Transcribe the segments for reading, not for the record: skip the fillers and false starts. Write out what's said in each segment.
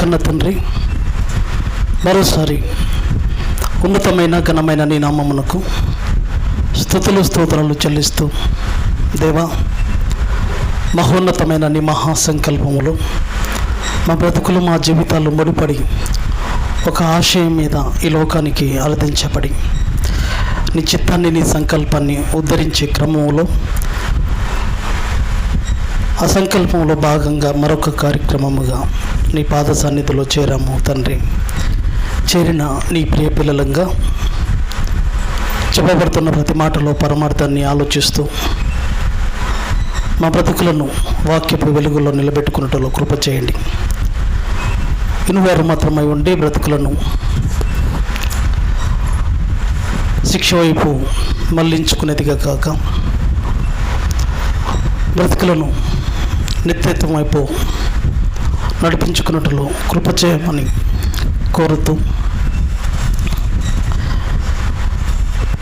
కన్న తండ్రి, మరోసారి ఉన్నతమైన ఘనమైన నీ నామమునకు స్తుతులు స్తోత్రాలు చెల్లిస్తూ, దేవా, మహోన్నతమైన నీ మహాసంకల్పములు మా బ్రతుకులు, మా జీవితాలు ముడిపడి ఒక ఆశయం మీద ఈ లోకానికి అలదించబడి నీ చిత్తాన్ని, నీ సంకల్పాన్ని ఉద్ధరించే క్రమంలో, ఆ సంకల్పంలో భాగంగా మరొక కార్యక్రమముగా నీ పాద సన్నిధిలో చేరాము తండ్రి. చేరిన నీ ప్రియ పిల్లలంగా చెప్పబడుతున్న ప్రతి మాటలో పరమార్థాన్ని ఆలోచిస్తూ మా బ్రతుకులను వాక్యపు వెలుగులో నిలబెట్టుకున్నట్లో కృప చేయండి. ఇనువారు మాత్రమై ఉండి బ్రతుకులను శిక్ష వైపు మళ్లించుకునేదిగా కాక, బ్రతుకులను నిత్యత్వం వైపు నడిపించుకున్నట్లు కృప చేయమని కోరుతూ,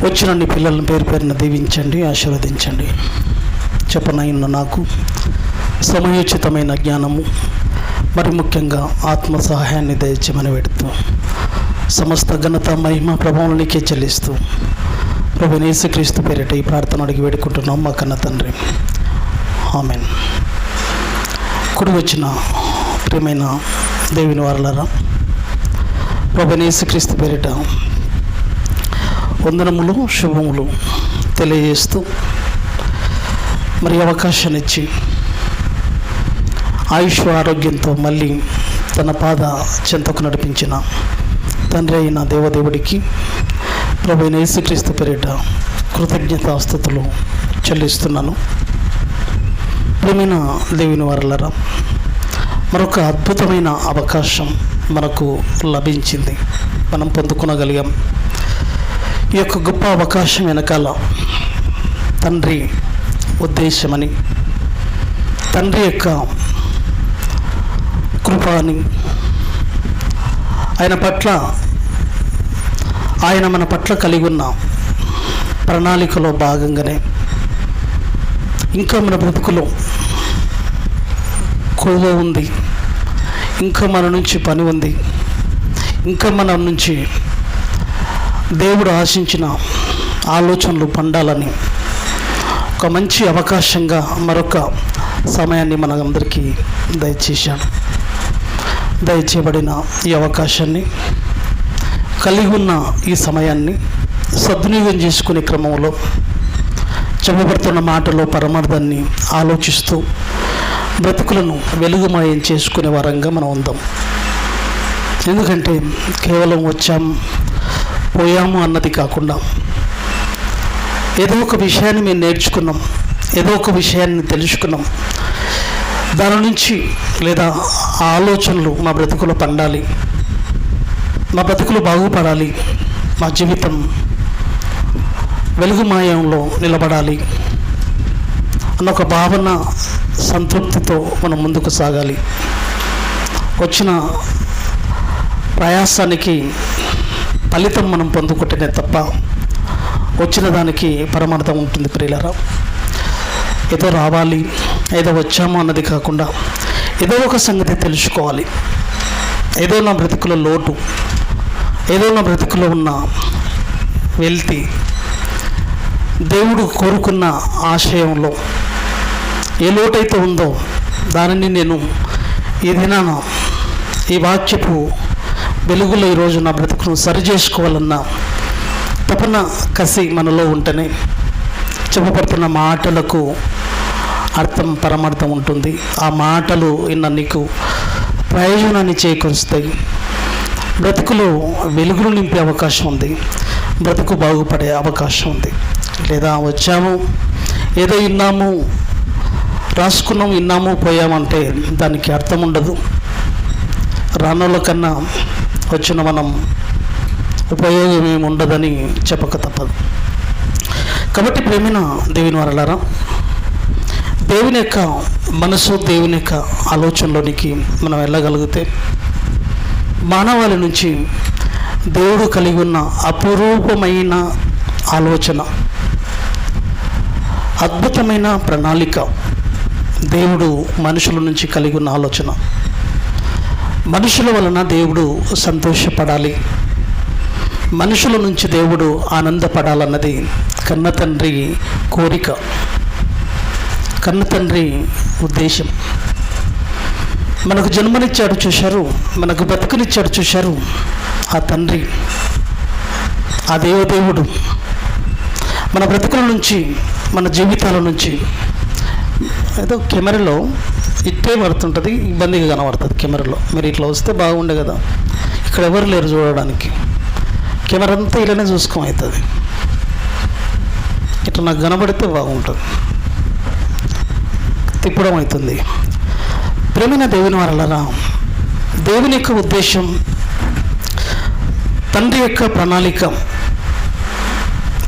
వచ్చిన నీ పిల్లలను పేరు పేరున దీవించండి, ఆశీర్వదించండి. చెప్పనైన నాకు సమయోచితమైన జ్ఞానము, మరి ముఖ్యంగా ఆత్మ సహాయాన్ని దయచేయమని పెడుతూ, సమస్త ఘనత, మహిమ, ప్రభావం నీకే చెల్లిస్తూ, ప్రభువైన యేసుక్రీస్తు పేరిట ఈ ప్రార్థన అడిగి వేడుకుంటున్నాం మా కన్న తండ్రి. ఆమేన్. కుడి వచ్చిన ప్రియమైన దేవుని వారలారా, ప్రభువైన యేసుక్రీస్తు పేరిట వందనములు, శుభములు తెలియజేస్తూ, మరి అవకాశాన్ని ఇచ్చి ఆయుష్ ఆరోగ్యంతో మళ్ళీ తన పాద చెంతకు నడిపించిన తండ్రి అయిన దేవదేవుడికి ప్రభువైన యేసుక్రీస్తు పేరిట కృతజ్ఞతాస్తుతులు చెల్లిస్తున్నాను. ప్రియమైన దేవుని వారలారా, మరొక అద్భుతమైన అవకాశం మనకు లభించింది, మనం పొందుకోగలిగాం. ఈ యొక్క గొప్ప అవకాశం వెనకాల తండ్రి ఉద్దేశమని, తండ్రి యొక్క కృప అని, ఆయన మన పట్ల కలిగి ఉన్న ప్రణాళికలో భాగంగానే ఇంకా మన బ్రతుకులో కొలువ ఉంది, ఇంకా మన నుంచి పని ఉంది, ఇంకా మన నుంచి దేవుడు ఆశించిన ఆలోచనలు పండాలని ఒక మంచి అవకాశంగా మరొక సమయాన్ని మనందరికీ దయచేశాడు. దయచేయబడిన ఈ అవకాశాన్ని, కలిగి ఉన్న ఈ సమయాన్ని సద్వినియోగం చేసుకునే క్రమంలో చెప్పబడుతున్న మాటలో పరమార్థాన్ని ఆలోచిస్తూ బ్రతుకులను వెలుగుమయం చేసుకునే వారంగా మనం ఉందాం. ఎందుకంటే కేవలం వచ్చాము పోయాము అన్నది కాకుండా, ఏదో ఒక విషయాన్ని మేము నేర్చుకున్నాం, ఏదో ఒక విషయాన్ని తెలుసుకున్నాం, దాని నుంచి లేదా ఆ ఆలోచనలు మా బ్రతుకులో పండాలి, మా బ్రతుకులు బాగుపడాలి, మా జీవితం వెలుగుమయంలో నిలబడాలి అన్న ఒక భావన, సంతృప్తితో మనం ముందుకు సాగాలి. వచ్చిన ప్రయాసానికి ఫలితం మనం పొందుకుంటేనే తప్ప వచ్చిన దానికి పరమార్థం ఉంటుంది ప్రియులారా. ఏదో రావాలి, ఏదో వచ్చాము అన్నది కాకుండా, ఏదో ఒక సంగతి తెలుసుకోవాలి. ఏదో నా బ్రతుకులో లోటు, ఏదో నా బ్రతుకులో ఉన్న వెల్తి, దేవుడు కోరుకున్న ఆశయంలో ఏ లోటైతే ఉందో దానిని నేను ఈ దినాన ఈ వాక్యపు వెలుగులో ఈరోజు నా బ్రతుకును సరి చేసుకోవాలన్న తపన, కసి మనలో ఉంటేనే చెప్పబడుతున్న మాటలకు అర్థం, పరమార్థం ఉంటుంది. ఆ మాటలు ఇన్న నీకు ప్రయోజనాన్ని చేకూరుస్తాయి. బ్రతుకులో వెలుగులు నింపే అవకాశం ఉంది, బ్రతుకు బాగుపడే అవకాశం ఉంది. లేదా వచ్చాము, ఏదో విన్నాము, రాసుకున్నాం, విన్నాము, పోయామంటే దానికి అర్థం ఉండదు. రానోళ్ళ కన్నా వచ్చిన మనం ఉపయోగం ఏమి ఉండదని చెప్పక తప్పదు. కాబట్టి ప్రేమైన దేవుని వారలారా, దేవుని యొక్క మనసు, దేవుని యొక్క ఆలోచనలోనికి మనం వెళ్ళగలిగితే మానవాళి నుంచి దేవుడు కలిగి ఉన్న అపురూపమైన ఆలోచన, అద్భుతమైన ప్రణాళిక దేవుడు మనుషుల నుంచి కలిగి ఉన్న ఆలోచన మనుషుల వలన దేవుడు సంతోషపడాలి, మనుషుల నుంచి దేవుడు ఆనందపడాలన్నది కన్న తండ్రి కోరిక, కన్న తండ్రి ఉద్దేశం. మనకు జన్మనిచ్చాడు చూశారు, మనకు బతుకునిచ్చాడు చూశారు ఆ తండ్రి, ఆ దేవదేవుడు మన బ్రతుకుల నుంచి, మన జీవితాల నుంచి. ఏదో కెమెరాలో ఇట్టే పడుతుంటుంది, ఇబ్బందిగా కనబడుతుంది కెమెరాలో. మీరు ఇట్లా వస్తే బాగుండే కదా, ఇక్కడ ఎవరు లేరు చూడడానికి, కెమెరా అంతా ఇలానే చూసుకోమవుతుంది. ఇట్లా నాకు కనబడితే బాగుంటుంది, తిప్పడం అవుతుంది. ప్రేమైన దేవుని వారలారా, దేవుని యొక్క ఉద్దేశం, తండ్రి యొక్క ప్రణాళిక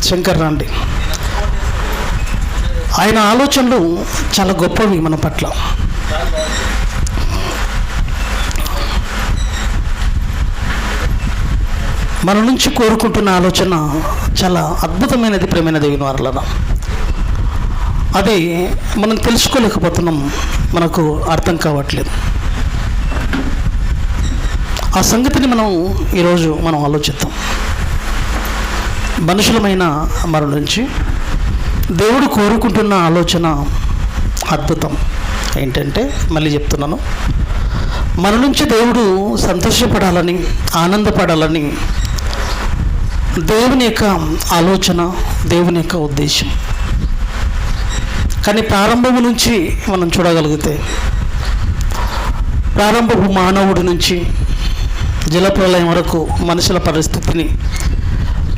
శంకర్ రాండి, ఆయన ఆలోచనలు చాలా గొప్పవి మన పట్ల. మన నుంచి కోరుకుంటున్న ఆలోచన చాలా అద్భుతమైనది. ప్రేమైన దేవుని వారలారా, అది మనం తెలుసుకోలేకపోతున్నాం, మనకు అర్థం కావట్లేదు. ఆ సంగతిని ఈరోజు మనం ఆలోచిద్దాం. మనుషులమైన మన నుంచి దేవుడు కోరుకుంటున్న ఆలోచన అద్భుతం. ఏంటంటే, మళ్ళీ చెప్తున్నాను, మన నుంచి దేవుడు సంతోషపడాలని, ఆనందపడాలని దేవుని యొక్క ఆలోచన, దేవుని యొక్క ఉద్దేశం. కానీ ప్రారంభము నుంచి మనం చూడగలిగితే, ప్రారంభపు మానవుడి నుంచి జలప్రలయం వరకు మనుషుల పరిస్థితిని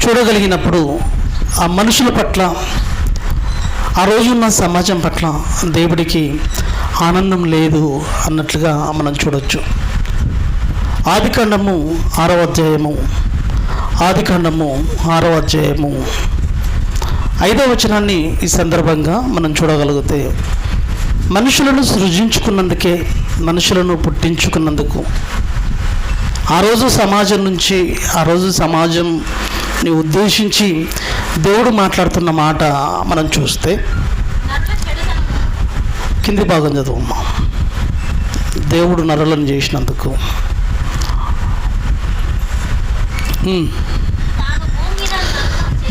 చూడగలిగినప్పుడు, ఆ మనుషుల పట్ల, ఆ రోజున్న సమాజం పట్ల దేవుడికి ఆనందం లేదు అన్నట్లుగా మనం చూడవచ్చు. ఆదికాండము 6వ అధ్యాయము 5వ వచనాన్ని ఈ సందర్భంగా మనం చూడగలిగితే, మనుషులను సృజించుకున్నందుకే, మనుషులను పుట్టించుకున్నందుకు ఆ రోజు సమాజంని ఉద్దేశించి దేవుడు మాట్లాడుతున్న మాట మనం చూస్తే, కింది భాగం చదువమ్మా. దేవుడు నరులను చేసినందుకు,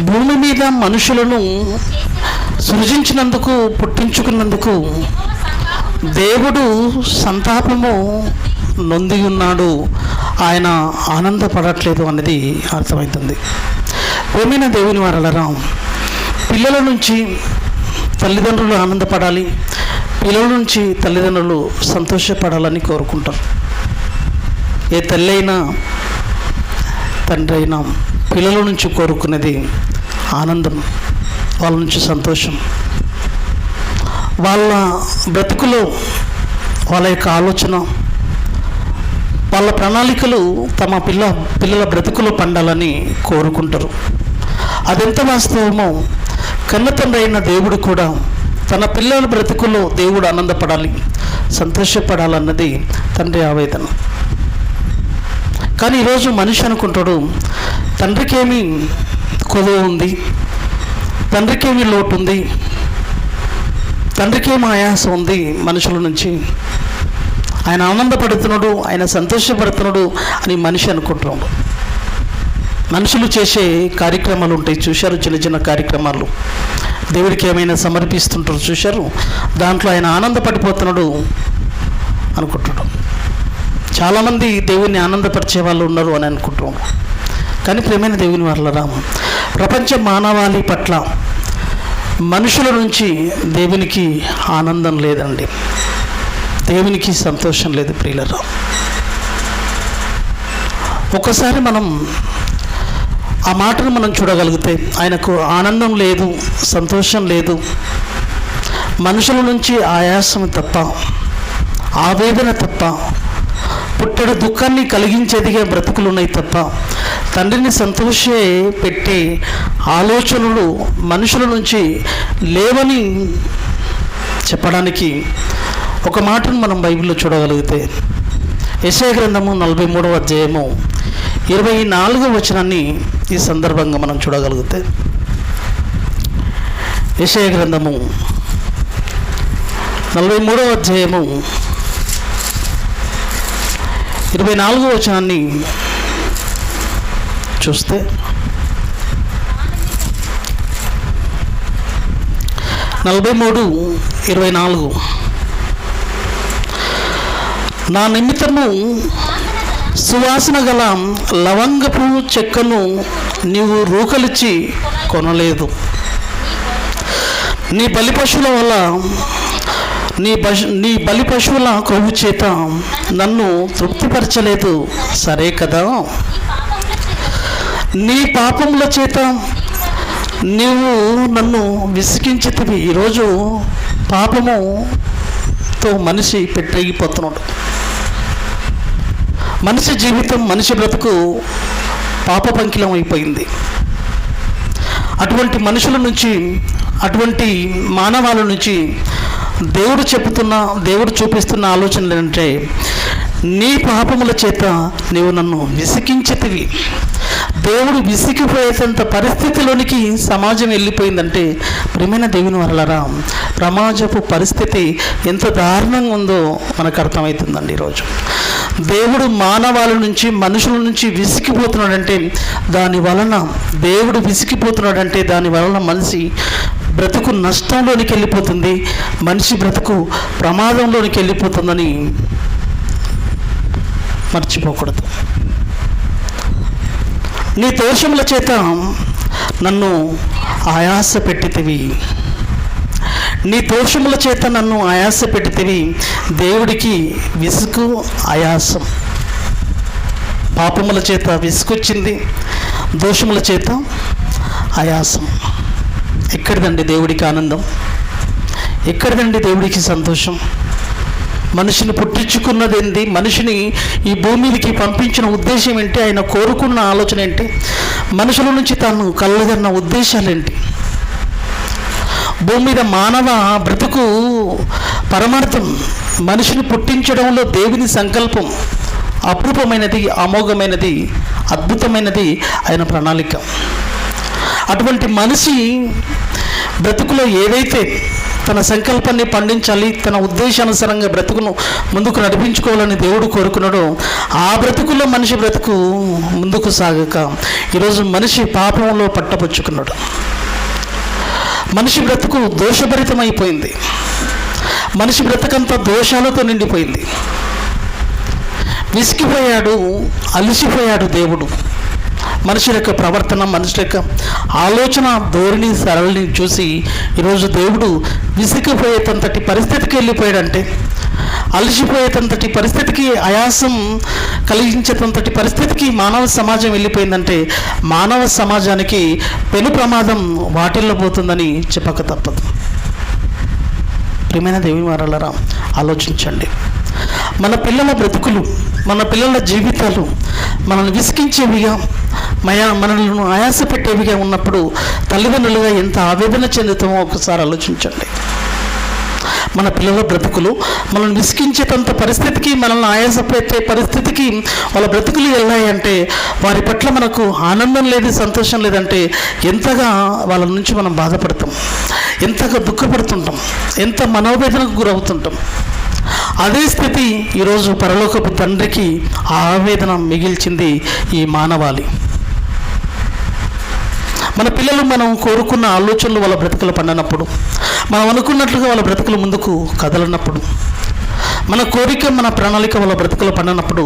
భూమి మీద మనుషులను సృజించినందుకు, పుట్టించుకున్నందుకు దేవుడు సంతాపము నొంది ఉన్నాడు, ఆయన ఆనందపడట్లేదు అనేది అర్థమవుతుంది. ప్రియమైన దేవుని వారలారా, పిల్లల నుంచి తల్లిదండ్రులు ఆనందపడాలి, పిల్లల నుంచి తల్లిదండ్రులు సంతోషపడాలని కోరుకుంటారు. ఏ తల్లి అయినా తండ్రి అయినా పిల్లల నుంచి కోరుకునేది ఆనందం, వాళ్ళ నుంచి సంతోషం. వాళ్ళ బ్రతుకులో వాళ్ళ యొక్క ఆలోచన, వాళ్ళ ప్రణాళికలు తమ పిల్లల బ్రతుకులో పండాలని కోరుకుంటారు. అదెంత వాస్తవమో, కన్న తండ్రి అయిన దేవుడు కూడా తన పిల్లల బ్రతుకుల్లో దేవుడు ఆనందపడాలి, సంతోషపడాలన్నది తండ్రి ఆవేదన. కానీ ఈరోజు మనిషి అనుకుంటాడు, తండ్రికేమి కొదువ ఉంది, తండ్రికేమి లోటు ఉంది, తండ్రికేమి ఆయాసం ఉంది మనుషుల నుంచి, ఆయన ఆనందపడుతున్నాడు, ఆయన సంతోషపడుతున్నాడు అని మనిషి అనుకుంటున్నాడు. మనుషులు చేసే కార్యక్రమాలు ఉంటాయి చూశారు, చిన్న చిన్న కార్యక్రమాలు, దేవుడికి ఏమైనా సమర్పిస్తుంటారు చూశారు, దాంట్లో ఆయన ఆనందపడిపోతున్నాడు అనుకుంటున్నాడు. చాలామంది దేవుణ్ణి ఆనందపరిచే వాళ్ళు ఉన్నారు అని అనుకుంటున్నాం. కానీ ప్రియమైన దేవుని వారలారా, ప్రపంచ మానవాళి పట్ల మనుషుల నుంచి దేవునికి ఆనందం లేదండి, దేవునికి సంతోషం లేదు ప్రియులారా. ఒకసారి మనం ఆ మాటను మనం చూడగలిగితే, ఆయనకు ఆనందం లేదు, సంతోషం లేదు, మనుషుల నుంచి ఆయాసం తప్ప, ఆవేదన తప్ప, పుట్టెడు దుఃఖాన్ని కలిగించేదిగా బ్రతుకులు ఉన్నాయి తప్ప, తండ్రిని సంతోషే పెట్టే ఆలోచనలు మనుషుల నుంచి లేవని చెప్పడానికి ఒక మాటను మనం బైబిల్లో చూడగలిగితే, యెషయా గ్రంథము 43వ అధ్యాయము 24వ వచనాన్ని ఈ సందర్భంగా మనం చూడగలిగితే, యెషయా గ్రంథము 43వ అధ్యాయము 24వ వచనాన్ని చూస్తే, నలభై 23:24, నా నిమిత్తము సువాసన గల లవంగపు చెక్కను నీవు రూకలిచ్చి కొనలేదు, నీ బలి పశువుల వల్ల నీ బలి పశువుల కొవ్వు చేత నన్ను తృప్తిపరచలేదు, సరే కదా. నీ పాపముల చేత నీవు నన్ను విసిగించితివి. ఈరోజు పాపముతో మనిషి పెట్టిపోతున్నాడు. మనిషి జీవితం, మనిషి బ్రతుకు పాప పంకిలం అయిపోయింది. అటువంటి మనుషుల నుంచి, అటువంటి మానవాళి నుంచి దేవుడు చూపిస్తున్న ఆలోచనలు ఏంటంటే, నీ పాపముల చేత నీవు నన్ను విసిగించితివి. దేవుడు విసిగిపోయేంత పరిస్థితిలోనికి సమాజం వెళ్ళిపోయిందంటే, ప్రియమైన దేవుని వలరా సమాజపు పరిస్థితి ఎంత దారుణంగా ఉందో మనకు అర్థమవుతుందండి. ఈరోజు దేవుడు మానవాళి నుంచి, మనుషుల నుంచి విసిగిపోతున్నాడంటే దాని వలన, దేవుడు విసిగిపోతున్నాడంటే దాని వలన మనిషి బ్రతుకు నష్టంలోనికి వెళ్ళిపోతుంది, మనిషి బ్రతుకు ప్రమాదంలోనికి వెళ్ళిపోతుందని మర్చిపోకూడదు. నీ దోషముల చేత నన్ను ఆయాస పెట్టితివి, నీ దోషముల చేత నన్ను ఆయాస పెట్టితివి. దేవుడికి విసుగు, ఆయాసం. పాపముల చేత విసుగొచ్చింది, దోషముల చేత ఆయాసం. ఎక్కడిదండి దేవుడికి ఆనందం? ఎక్కడిదండి దేవుడికి సంతోషం? మనిషిని పుట్టించుకున్నది ఏంటి? మనిషిని ఈ భూమికి పంపించిన ఉద్దేశం ఏంటి? ఆయన కోరుకున్న ఆలోచన ఏంటి? మనుషుల నుంచి తాను కలగన్న ఉద్దేశాలు ఏంటి? భూమి మీద మానవ బ్రతుకు పరమార్థం, మనిషిని పుట్టించడంలో దేవుని సంకల్పం అపరూపమైనది, అమోఘమైనది, అద్భుతమైనది ఆయన ప్రణాళిక. అటువంటి మనిషి బ్రతుకులో ఏదైతే తన సంకల్పాన్ని పండించాలి, తన ఉద్దేశానుసారంగా బ్రతుకును ముందుకు నడిపించుకోవాలని దేవుడు కోరుకున్నాడో ఆ బ్రతుకులో మనిషి బ్రతుకు ముందుకు సాగక ఈరోజు మనిషి పాపంలో పట్టపుచ్చుకున్నాడు. మనిషి బ్రతుకు దోషభరితమైపోయింది. మనిషి బ్రతుకంతా దోషాలతో నిండిపోయింది. విసిగిపోయాడు, అలసిపోయాడు దేవుడు. మనిషి యొక్క ప్రవర్తన, మనిషి యొక్క ఆలోచన ధోరణి, సరళిని చూసి ఈరోజు దేవుడు విసిగిపోయేటంతటి పరిస్థితికి వెళ్ళిపోయాడంటే, అలసిపోయేటంతటి పరిస్థితికి, ఆయాసం కలిగించేటంతటి పరిస్థితికి మానవ సమాజం వెళ్ళిపోయిందంటే మానవ సమాజానికి పెను ప్రమాదం వాటిల్లో పోతుందని చెప్పక తప్పదు. ప్రియమైన దేవుని వారలారా ఆలోచించండి. మన పిల్లల బ్రతుకులు, మన పిల్లల జీవితాలు మనల్ని విసిగించేవిగా, మనల్ని ఆయాస పెట్టేవిగా ఉన్నప్పుడు తల్లిదండ్రులుగా ఎంత ఆవేదన చెందుతామో ఒకసారి ఆలోచించండి. మన పిల్లల బ్రతుకులు మనల్ని విసిగించేటంత పరిస్థితికి, మనల్ని ఆయాస పెట్టే పరిస్థితికి వాళ్ళ బ్రతుకులు వెళ్ళాయంటే వారి పట్ల మనకు ఆనందం లేదు, సంతోషం లేదంటే ఎంతగా వాళ్ళ నుంచి మనం బాధపడతాం, ఎంతగా దుఃఖపడుతుంటాం, ఎంత మనోవేదనకు గురవుతుంటాం. అదే స్థితి ఈరోజు పరలోకపు తండ్రికి ఆవేదన మిగిల్చింది ఈ మానవాళి. మన పిల్లలు మనం కోరుకున్న ఆలోచనలు వాళ్ళ బ్రతుకులు పండనప్పుడు, మనం అనుకున్నట్లుగా వాళ్ళ బ్రతుకులు ముందుకు కదలనప్పుడు, మన కోరిక, మన ప్రణాళిక వాళ్ళ బ్రతుకులు పండనప్పుడు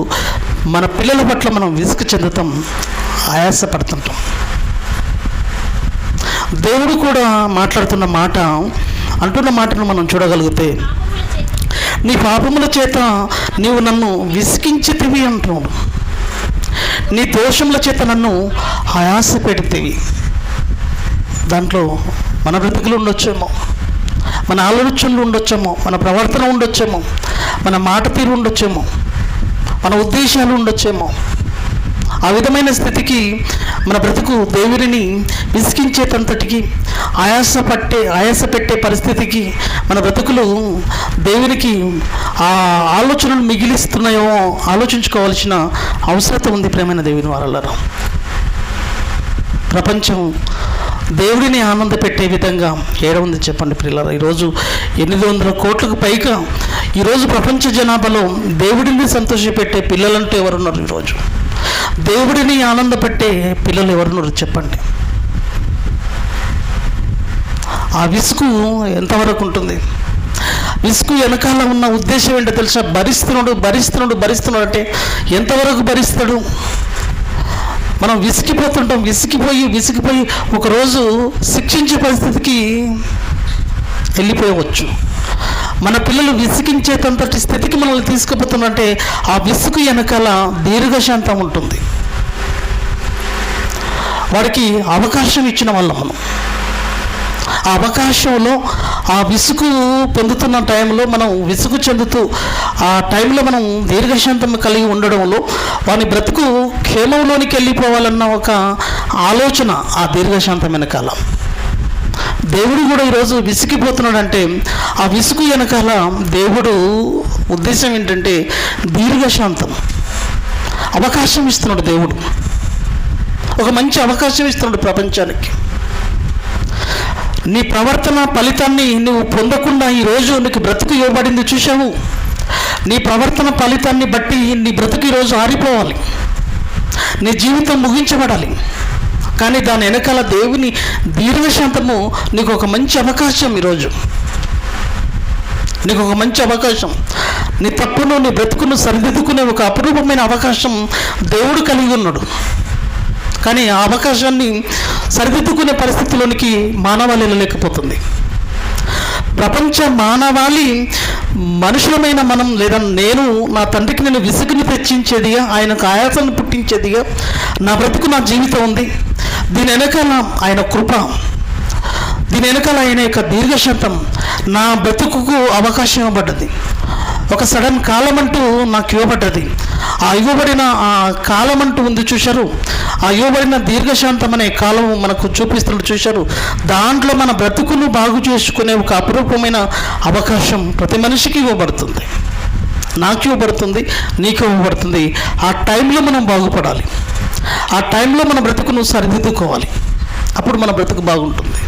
మన పిల్లల పట్ల మనం విసుగు చెందుతాం, ఆయాసపడుతుంటాం. దేవుడు కూడా మాట్లాడుతున్న మాట, అంటున్న మాటను మనం చూడగలిగితే, నీ పాపముల చేత నీవు నన్ను విసిగించితివి అంటున్నాడు. నీ దోషముల చేత నన్ను ఆయాస పెడితివి. దాంట్లో మన బ్రతుకులు ఉండొచ్చేమో, మన ఆలోచనలు ఉండొచ్చేమో, మన ప్రవర్తన ఉండొచ్చేమో, మన మాట తీరు ఉండొచ్చేమో, మన ఉద్దేశాలు ఉండొచ్చేమో. ఆ విధమైన స్థితికి మన బ్రతుకు దేవుడిని విసిగించేటంతటికి, ఆయాస పెట్టే పరిస్థితికి మన బ్రతుకులు దేవునికి ఆ ఆలోచనలు మిగిలిస్తున్నాయో ఆలోచించుకోవాల్సిన అవసరం ఉంది. ప్రేమైన దేవుని వారలారా, ప్రపంచం దేవుడిని ఆనంద పెట్టే విధంగా ఏడ ఉంది చెప్పండి ప్రియులారా? ఈరోజు 800 కోట్లకు పైగా ఈరోజు ప్రపంచ జనాభాలో దేవుడిని సంతోషపెట్టే పిల్లలంటూ ఎవరున్నారు? ఈరోజు దేవుడిని ఆనందపెట్టే పిల్లలు ఎవరున్నారు చెప్పండి. ఆ విసుగు ఎంతవరకు ఉంటుంది? విసుగు వెనకాల ఉన్న ఉద్దేశం ఏంటో తెలుసా? భరిస్తున్నాడు అంటే ఎంతవరకు భరిస్తాడు? మనం విసిగిపోయి ఒకరోజు శిక్షించే పరిస్థితికి వెళ్ళిపోయవచ్చు. మన పిల్లలు విసిగించేటంతటి స్థితికి మనల్ని తీసుకుపోతున్నట్టే ఆ విసుగు వెనకాల దీర్ఘశాంతం ఉంటుంది. వాడికి అవకాశం ఇచ్చిన వాళ్ళం మనం. ఆ అవకాశంలో ఆ విసుగు పొందుతున్న టైంలో మనం విసుగు చెందుతూ ఆ టైంలో మనం దీర్ఘశాంతం కలిగి ఉండడంలో వాని బ్రతుకు క్షేమంలోనికి వెళ్ళిపోవాలన్న ఒక ఆలోచన ఆ దీర్ఘశాంతం వెనకాల. దేవుడు కూడా ఈరోజు విసిగిపోతున్నాడంటే ఆ విసుగు వెనకాల దేవుడు ఉద్దేశం ఏంటంటే దీర్ఘశాంతం. అవకాశం ఇస్తున్నాడు దేవుడు, ఒక మంచి అవకాశం ఇస్తున్నాడు ప్రపంచానికి. నీ ప్రవర్తన ఫలితాన్ని నువ్వు పొందకుండా ఈరోజు నీకు బ్రతుకు ఇవ్వబడింది చూసావు. నీ ప్రవర్తన ఫలితాన్ని బట్టి నీ బ్రతుకు ఈరోజు ఆరిపోవాలి, నీ జీవితం ముగించబడాలి. కానీ దాని వెనకాల దేవుని దీర్ఘశాంతము నీకు ఒక మంచి అవకాశం. ఈరోజు నీకు ఒక మంచి అవకాశం, నీ తప్పును నీ బ్రతుకును సరిదిద్దుకునే ఒక అపురూపమైన అవకాశం దేవుడు కలిగి ఉన్నాడు. కానీ ఆ అవకాశాన్ని సరిదిద్దుకునే పరిస్థితిలోనికి మానవాళి వెళ్ళలేకపోతుంది. ప్రపంచ మానవాళి మనుషులమైన మనం లేదా నేను నా తండ్రికి నేను విసుగుని తెచ్చించేదిగా, ఆయనకు ఆయాసాన్ని పుట్టించేదిగా నా బ్రతుకు నా జీవితం ఉంది. దీని వెనకాల ఆయన కృప, దీని వెనకాల ఆయన యొక్క దీర్ఘశాంతం నా బ్రతుకుకు అవకాశం ఇవ్వబడ్డది. ఒక సడన్ కాలం అంటూ నాకు ఇవ్వబడ్డది. ఆ ఇవ్వబడిన ఆ కాలం అంటూ ఉంది చూశారు. ఆ ఇవ్వబడిన దీర్ఘశాంతం అనే కాలం మనకు చూపిస్తున్నట్టు చూశారు. దాంట్లో మన బ్రతుకును బాగు చేసుకునే ఒక అపురూపమైన అవకాశం ప్రతి మనిషికి ఇవ్వబడుతుంది. నాకు ఇవ్వబడుతుంది, నీకు ఇవ్వబడుతుంది. ఆ టైంలో మనం బాగుపడాలి, ఆ టైంలో మన బ్రతుకును సరిదిద్దుకోవాలి. అప్పుడు మన బ్రతుకు బాగుంటుంది.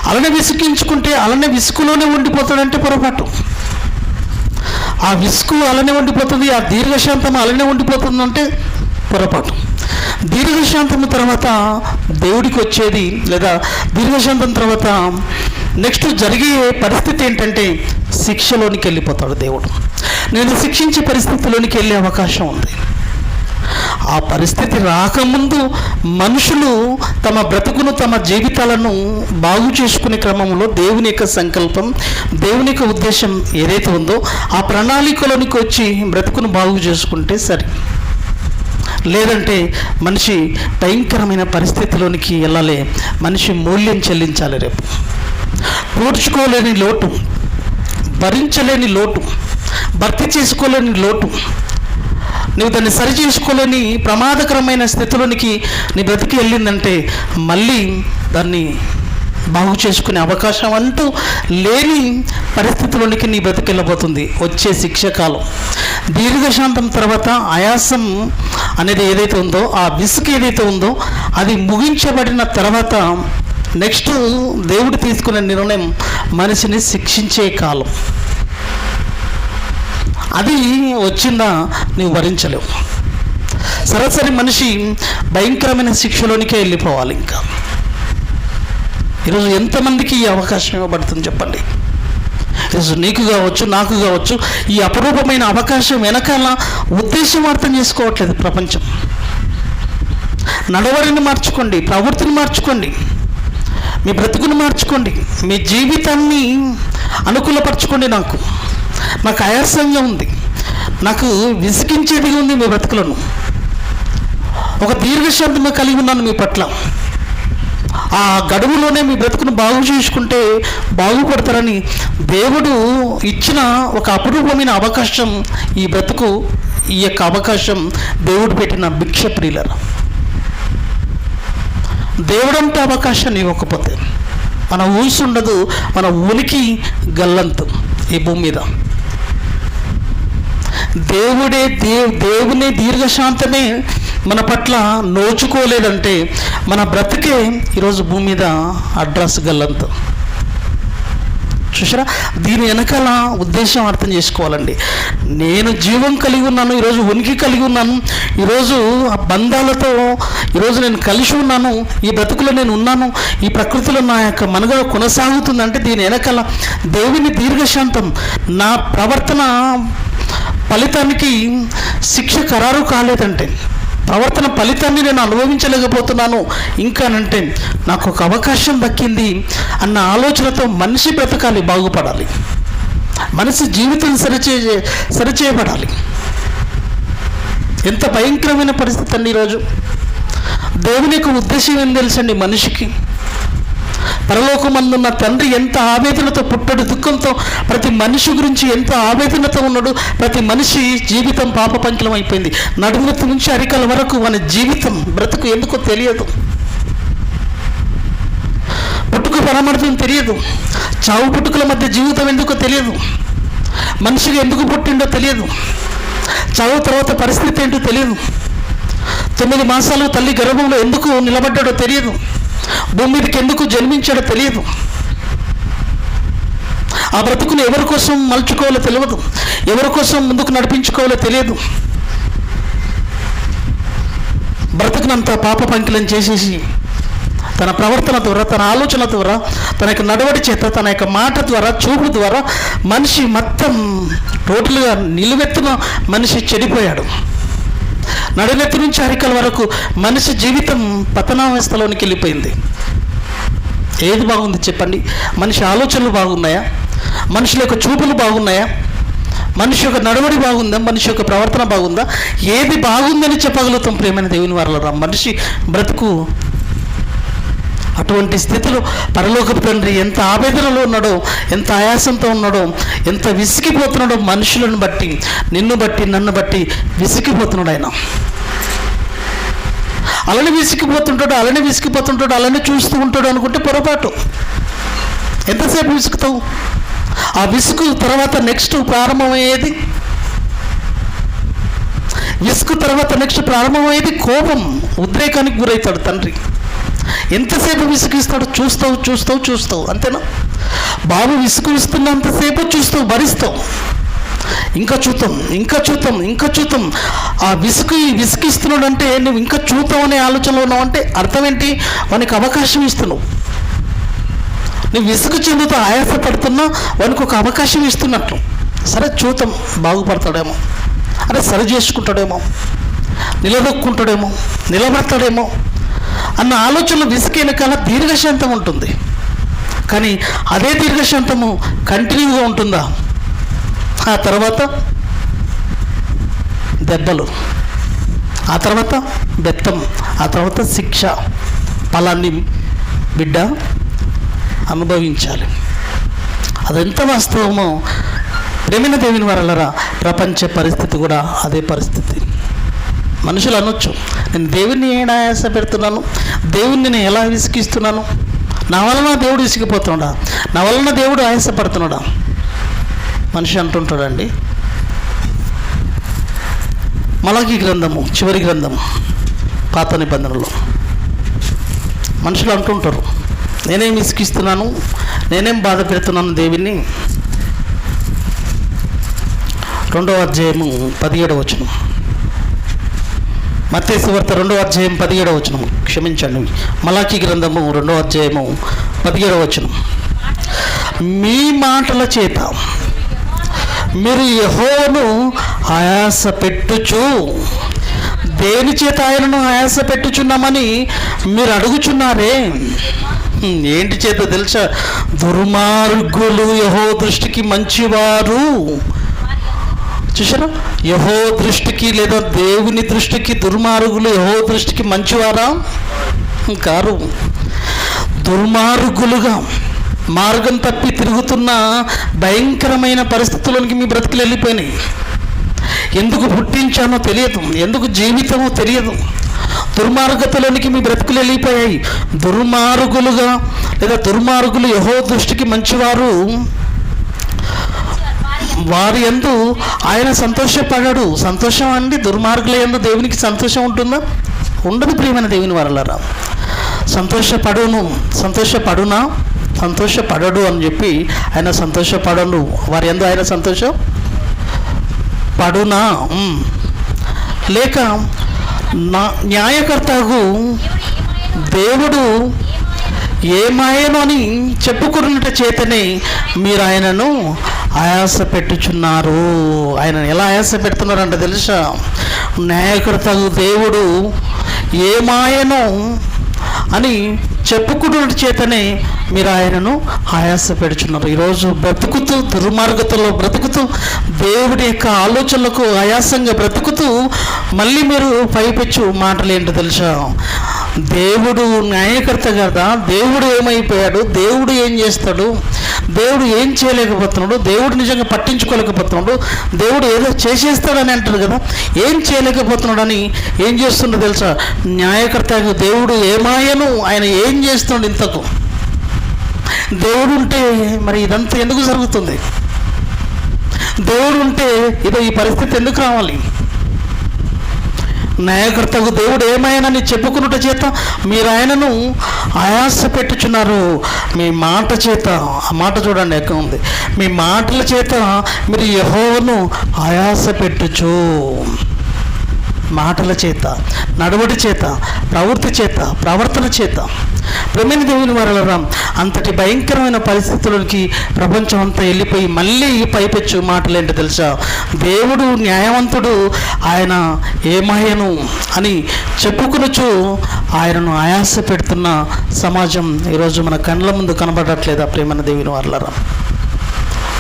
అలానే విసిగించుకుంటే అలానే విసుగులోనే ఉండిపోతాడంటే పొరపాటు. ఆ విసుగు అలానే ఉండిపోతుంది, ఆ దీర్ఘశాంతం అలానే ఉండిపోతుంది అంటే పొరపాటు. దీర్ఘశాంతం తర్వాత దేవుడికి వచ్చేది లేదా దీర్ఘశాంతం తర్వాత నెక్స్ట్ జరిగే పరిస్థితి ఏంటంటే శిక్షలోనికి వెళ్ళిపోతాడు దేవుడు. నేను శిక్షించే పరిస్థితిలోనికి వెళ్ళే అవకాశం ఉంది. ఆ పరిస్థితి రాకముందు మనుషులు తమ బ్రతుకును తమ జీవితాలను బాగు చేసుకునే క్రమంలో దేవుని యొక్క సంకల్పం, దేవుని యొక్క ఉద్దేశం ఏదైతే ఉందో ఆ ప్రణాళికలోనికి వచ్చి బ్రతుకును బాగు చేసుకుంటే సరే. లేదంటే మనిషి భయంకరమైన పరిస్థితిలోనికి వెళ్ళాలి, మనిషి మూల్యం చెల్లించాలి. రేపు పూడ్చుకోలేని లోటు, భరించలేని లోటు, భర్తీ చేసుకోలేని లోటు, నువ్వు దాన్ని సరి చేసుకోలేని ప్రమాదకరమైన స్థితిలోనికి నీ బ్రతికి వెళ్ళిందంటే మళ్ళీ దాన్ని బాగు చేసుకునే అవకాశం అంటూ లేని పరిస్థితిలోనికి నీ బ్రతికి వెళ్ళబోతుంది. వచ్చే శిక్షకాలం దీర్ఘశాంతం తర్వాత ఆయాసం అనేది ఏదైతే ఉందో, ఆ విసుగు ఏదైతే ఉందో అది ముగించబడిన తర్వాత నెక్స్ట్ దేవుడు తీసుకునే నిర్ణయం మనిషిని శిక్షించే కాలం. అది వచ్చిందా నీవు భరించలేవు. సరాసరి మనిషి భయంకరమైన శిక్షలోనికే వెళ్ళిపోవాలి. ఇంకా ఈరోజు ఎంతమందికి ఈ అవకాశం ఇవ్వబడుతుంది చెప్పండి? ఈరోజు నీకు కావచ్చు, నాకు కావచ్చు. ఈ అపురూపమైన అవకాశం వెనకాల ఉద్దేశం అర్థం చేసుకోవట్లేదు ప్రపంచం. నడవడిని మార్చుకోండి, ప్రవృత్తిని మార్చుకోండి, మీ బ్రతుకుని మార్చుకోండి, మీ జీవితాన్ని అనుకూలపరచుకోండి. నాకు ఆయాసంగా ఉంది, నాకు విసిగించేది ఉంది మీ బ్రతుకులను. ఒక దీర్ఘశాంతంగా కలిగి ఉన్నాను మీ పట్ల. ఆ గడువులోనే మీ బ్రతుకును బాగు చేసుకుంటే బాగుపడతారని దేవుడు ఇచ్చిన ఒక అపురూపమైన అవకాశం ఈ బ్రతుకు. ఈ యొక్క అవకాశం దేవుడు పెట్టిన భిక్ష ప్రియులరా. దేవుడంటే అవకాశాన్ని ఇవ్వకపోతే మన ఊసి ఉండదు, మన ఉనికి గల్లంతు ఈ భూమి మీద. దేవుని దీర్ఘశాంతమే మన పట్ల నోచుకోలేదంటే మన బ్రతికే ఈరోజు భూమి మీద అడ్రస్ గల్లంతు. చూసారా, దీని వెనకాల ఉద్దేశం అర్థం చేసుకోవాలండి. నేను జీవం కలిగి ఉన్నాను, ఈరోజు ఉనికి కలిగి ఉన్నాను, ఈరోజు ఆ బంధాలతో ఈరోజు నేను కలిసి ఉన్నాను, ఈ బ్రతుకులో నేను ఉన్నాను, ఈ ప్రకృతిలో నా యొక్క మనుగడ కొనసాగుతుందంటే దీని వెనకాల దేవుని దీర్ఘశాంతం. నా ప్రవర్తన ఫలితానికి శిక్ష ఖరారు కాలేదంటే, ప్రవర్తన ఫలితాన్ని నేను అనుభవించలేకపోతున్నాను ఇంకానంటే నాకు ఒక అవకాశం దక్కింది అన్న ఆలోచనతో మనిషి బ్రతకాలి, బాగుపడాలి, మనిషి జీవితం సరిచేయబడాలి. ఎంత భయంకరమైన పరిస్థితి అండి ఈరోజు. దేవుని యొక్క ఉద్దేశం ఏం తెలుసండి మనిషికి? పరలోకమందున్న తండ్రి ఎంత ఆవేదనతో పుట్టడు దుఃఖంతో ప్రతి మనిషి గురించి ఎంత ఆవేదనతో ఉన్నాడు. ప్రతి మనిషి జీవితం పాప పంకిలం అయిపోయింది. నడుముతి నుంచి అరికల వరకు మన జీవితం బ్రతుకు ఎందుకో తెలియదు, పుట్టుక పరమార్థం తెలియదు, చావు పుట్టుకల మధ్య జీవితం ఎందుకో తెలియదు, మనిషిగా ఎందుకు పుట్టిండో తెలియదు, చావు తర్వాత పరిస్థితి ఏంటో తెలియదు, 9 మాసాలు తల్లి గర్భంలో ఎందుకు నిలబడ్డాడో తెలియదు, భూమి మీదకి ఎందుకు జన్మించాడో తెలియదు, ఆ బ్రతుకుని ఎవరి కోసం మలుచుకోవాలో తెలియదు, ఎవరి కోసం ముందుకు నడిపించుకోవాలో తెలియదు. బ్రతుకునంతా పాప పంకిలం చేసేసి తన ప్రవర్తన ద్వారా, తన ఆలోచన ద్వారా, తన యొక్క నడవడి చేత, తన యొక్క మాట ద్వారా, చూపు ద్వారా మనిషి మొత్తం టోటల్గా నిలువెత్తున మనిషి చెడిపోయాడు. నడునెత్తి నుంచి అరికల వరకు మనిషి జీవితం పతనావస్థలోనికి వెళ్ళిపోయింది. ఏది బాగుంది చెప్పండి? మనిషి ఆలోచనలు బాగున్నాయా? మనుషుల యొక్క చూపులు బాగున్నాయా? మనిషి యొక్క నడవడి బాగుందా? మనిషి యొక్క ప్రవర్తన బాగుందా? ఏది బాగుందని చెప్పగలుగుతాం ప్రియమైన దేవుని వారలారా? మనిషి బ్రతుకు అటువంటి స్థితిలో పరలోకపు తండ్రి ఎంత ఆవేదనలో ఉన్నాడో, ఎంత ఆయాసంతో ఉన్నాడో, ఎంత విసిగిపోతున్నాడో, మనుషులను బట్టి, నిన్ను బట్టి, నన్ను బట్టి విసిగిపోతున్నాడు ఆయన. అలానే విసిగిపోతుంటాడు, అలానే చూస్తూ ఉంటాడు అనుకుంటే పొరపాటు. ఎంతసేపు విసుగుతావు? ఆ విసుగు తర్వాత నెక్స్ట్ ప్రారంభమయ్యేది, విసుగు తర్వాత నెక్స్ట్ ప్రారంభమయ్యేది కోపం, ఉద్రేకానికి గురవుతాడు తండ్రి. ఎంతసేపు విసుగిస్తాడు? చూస్తావు అంతేనా? బాబు విసుగిస్తున్నంతసేపు చూస్తావు, భరిస్తావు, ఇంకా చూద్దాం. ఆ విసుగిస్తున్నాడు అంటే నువ్వు ఇంకా చూద్దాం అనే ఆలోచనలో ఉన్నావు అంటే అర్థం ఏంటి? వానికి అవకాశం ఇస్తున్నావు. నువ్వు విసుగు చెందుతూ ఆయాసపడుతున్నా వానికి ఒక అవకాశం ఇస్తున్నట్లు. సరే చూద్దాం, బాగుపడతాడేమో, అరే సరి చేసుకుంటాడేమో, నిలదొక్కుంటాడేమో, నిలబడతాడేమో అన్న ఆలోచనలో విసుగు వెనకాల దీర్ఘశాంతం ఉంటుంది. కానీ అదే దీర్ఘశాంతము కంటిన్యూగా ఉంటుందా? ఆ తర్వాత దెబ్బలు, ఆ తర్వాత బెత్తం, ఆ తర్వాత శిక్ష, ఫలాన్ని బిడ్డ అనుభవించాలి. అదెంత వాస్తవమో ప్రేమైన దేవుని వారలారా, ప్రపంచ పరిస్థితి కూడా అదే పరిస్థితి. మనుషులు అనొచ్చు, నేను దేవుణ్ణి ఏడా ఆయాస పెడుతున్నాను, దేవుణ్ణి నేను ఎలా విసిగిస్తున్నాను, నా వలన దేవుడు విసిగిపోతున్నాడా, నా వలన దేవుడు ఆయాసపడుతున్నాడా? మనిషి అంటుంటాడండి. మలాకీ గ్రంథము చివరి గ్రంథము పాత నిబంధనలో మనుషులు అంటుంటారు, నేనేం విసిగిస్తున్నాను, నేనేం బాధ పెడుతున్నాను దేవుణ్ణి. 2వ అధ్యాయము 17వ వచనం, మత్తయి సువార్త 2వ అధ్యాయం 17వ వచనం, క్షమించండి, మలాకీ గ్రంథము 2వ అధ్యాయము 17వ వచనం. మీ మాటల చేత మీరు యెహోవాను ఆయాస పెట్టుచు, దేని చేత ఆయనను ఆయాస పెట్టుచున్నామని మీరు అడుగుచున్నారే. ఏంటి చేత తెలుసా? దుర్మార్గులు యెహోవా దృష్టికి మంచివారు. చూసారా? యెహోవా దృష్టికి లేదా దేవుని దృష్టికి దుర్మార్గులు యెహోవా దృష్టికి మంచివారా? కారు. దుర్మార్గులుగా మార్గం తప్పి తిరుగుతున్న భయంకరమైన పరిస్థితుల్లోనికి మీ బ్రతుకులు వెళ్ళిపోయినాయి. ఎందుకు పుట్టించానో తెలియదు, ఎందుకు జీవితమో తెలియదు, దుర్మార్గతలోనికి మీ బ్రతుకులు వెళ్ళిపోయాయి. దుర్మార్గులుగా లేదా దుర్మార్గులు యెహోవా దృష్టికి మంచివారు, వారి యందు ఆయన సంతోషపడడు. సంతోషం అండి, దుర్మార్గుల యందు దేవునికి సంతోషం ఉంటుందా? ఉండదు ప్రియమైన దేవుని వారలారా. సంతోషపడునా? సంతోషపడడు అని చెప్పి ఆయన సంతోషపడను, వారి యందు ఆయన సంతోషం పడునా? లేక న్యాయకర్తకు దేవుడు ఏమాయను అని చెప్పుకున్నట చేతనే మీరు ఆయనను ఆయాస పెట్టుచున్నారు. ఆయన ఎలా ఆయాస పెడుతున్నారంట తెలుసా? న్యాయకర్తకు దేవుడు ఏమాయను అని చెప్పుకున్న చేతనే మీరు ఆయనను ఆయాస పెడుచున్నారు. ఈరోజు బ్రతుకుతూ దుర్మార్గతలో బ్రతుకుతూ దేవుడి యొక్క ఆలోచనలకు ఆయాసంగా బ్రతుకుతూ మళ్ళీ మీరు పైపెచ్చు మాటలు ఏంటో తెలుసా? దేవుడు న్యాయకర్త కదా, దేవుడు ఏమైపోయాడు, దేవుడు ఏం చేస్తాడు, దేవుడు ఏం చేయలేకపోతున్నాడు, దేవుడు నిజంగా పట్టించుకోలేకపోతున్నాడు, దేవుడు ఏదో చేసేస్తాడని అంటాడు కదా, ఏం చేయలేకపోతున్నాడు అని ఏం చేస్తుండో తెలుసా? న్యాయకర్తకు దేవుడు ఏమాయను, ఆయన ఏం చేస్తున్నాడు ఇంతకు? దేవుడు ఉంటే మరి ఇదంతా ఎందుకు జరుగుతుంది? దేవుడు ఉంటే ఇదో ఈ పరిస్థితి ఎందుకు రావాలి? న్యాయకర్తకు దేవుడు ఏమైనాని చెప్పుకున్నట చేత మీరు ఆయనను ఆయాస పెట్టుచున్నారు. మీ మాట చేత, ఆ మాట చూడండి ఎక్కడ ఉంది, మీ మాటల చేత మీరు యెహోవాను ఆయాస పెట్టుచు. మాటల చేత, నడవడి చేత, ప్రవృత్తి చేత, ప్రవర్తన చేత. ప్రేమైన దేవుని వారలారా, అంతటి భయంకరమైన పరిస్థితులకి ప్రపంచం అంతా వెళ్ళిపోయి మళ్ళీ పైపెచ్చు మాటలు ఏంటో తెలుసా? దేవుడు న్యాయవంతుడు, ఆయన ఏమాయను అని చెప్పుకునొచ్చు ఆయనను ఆయాస పెడుతున్న సమాజం ఈరోజు మన కళ్ళ ముందు కనబడట్లేదా? ప్రేమైన దేవుని వారలారా,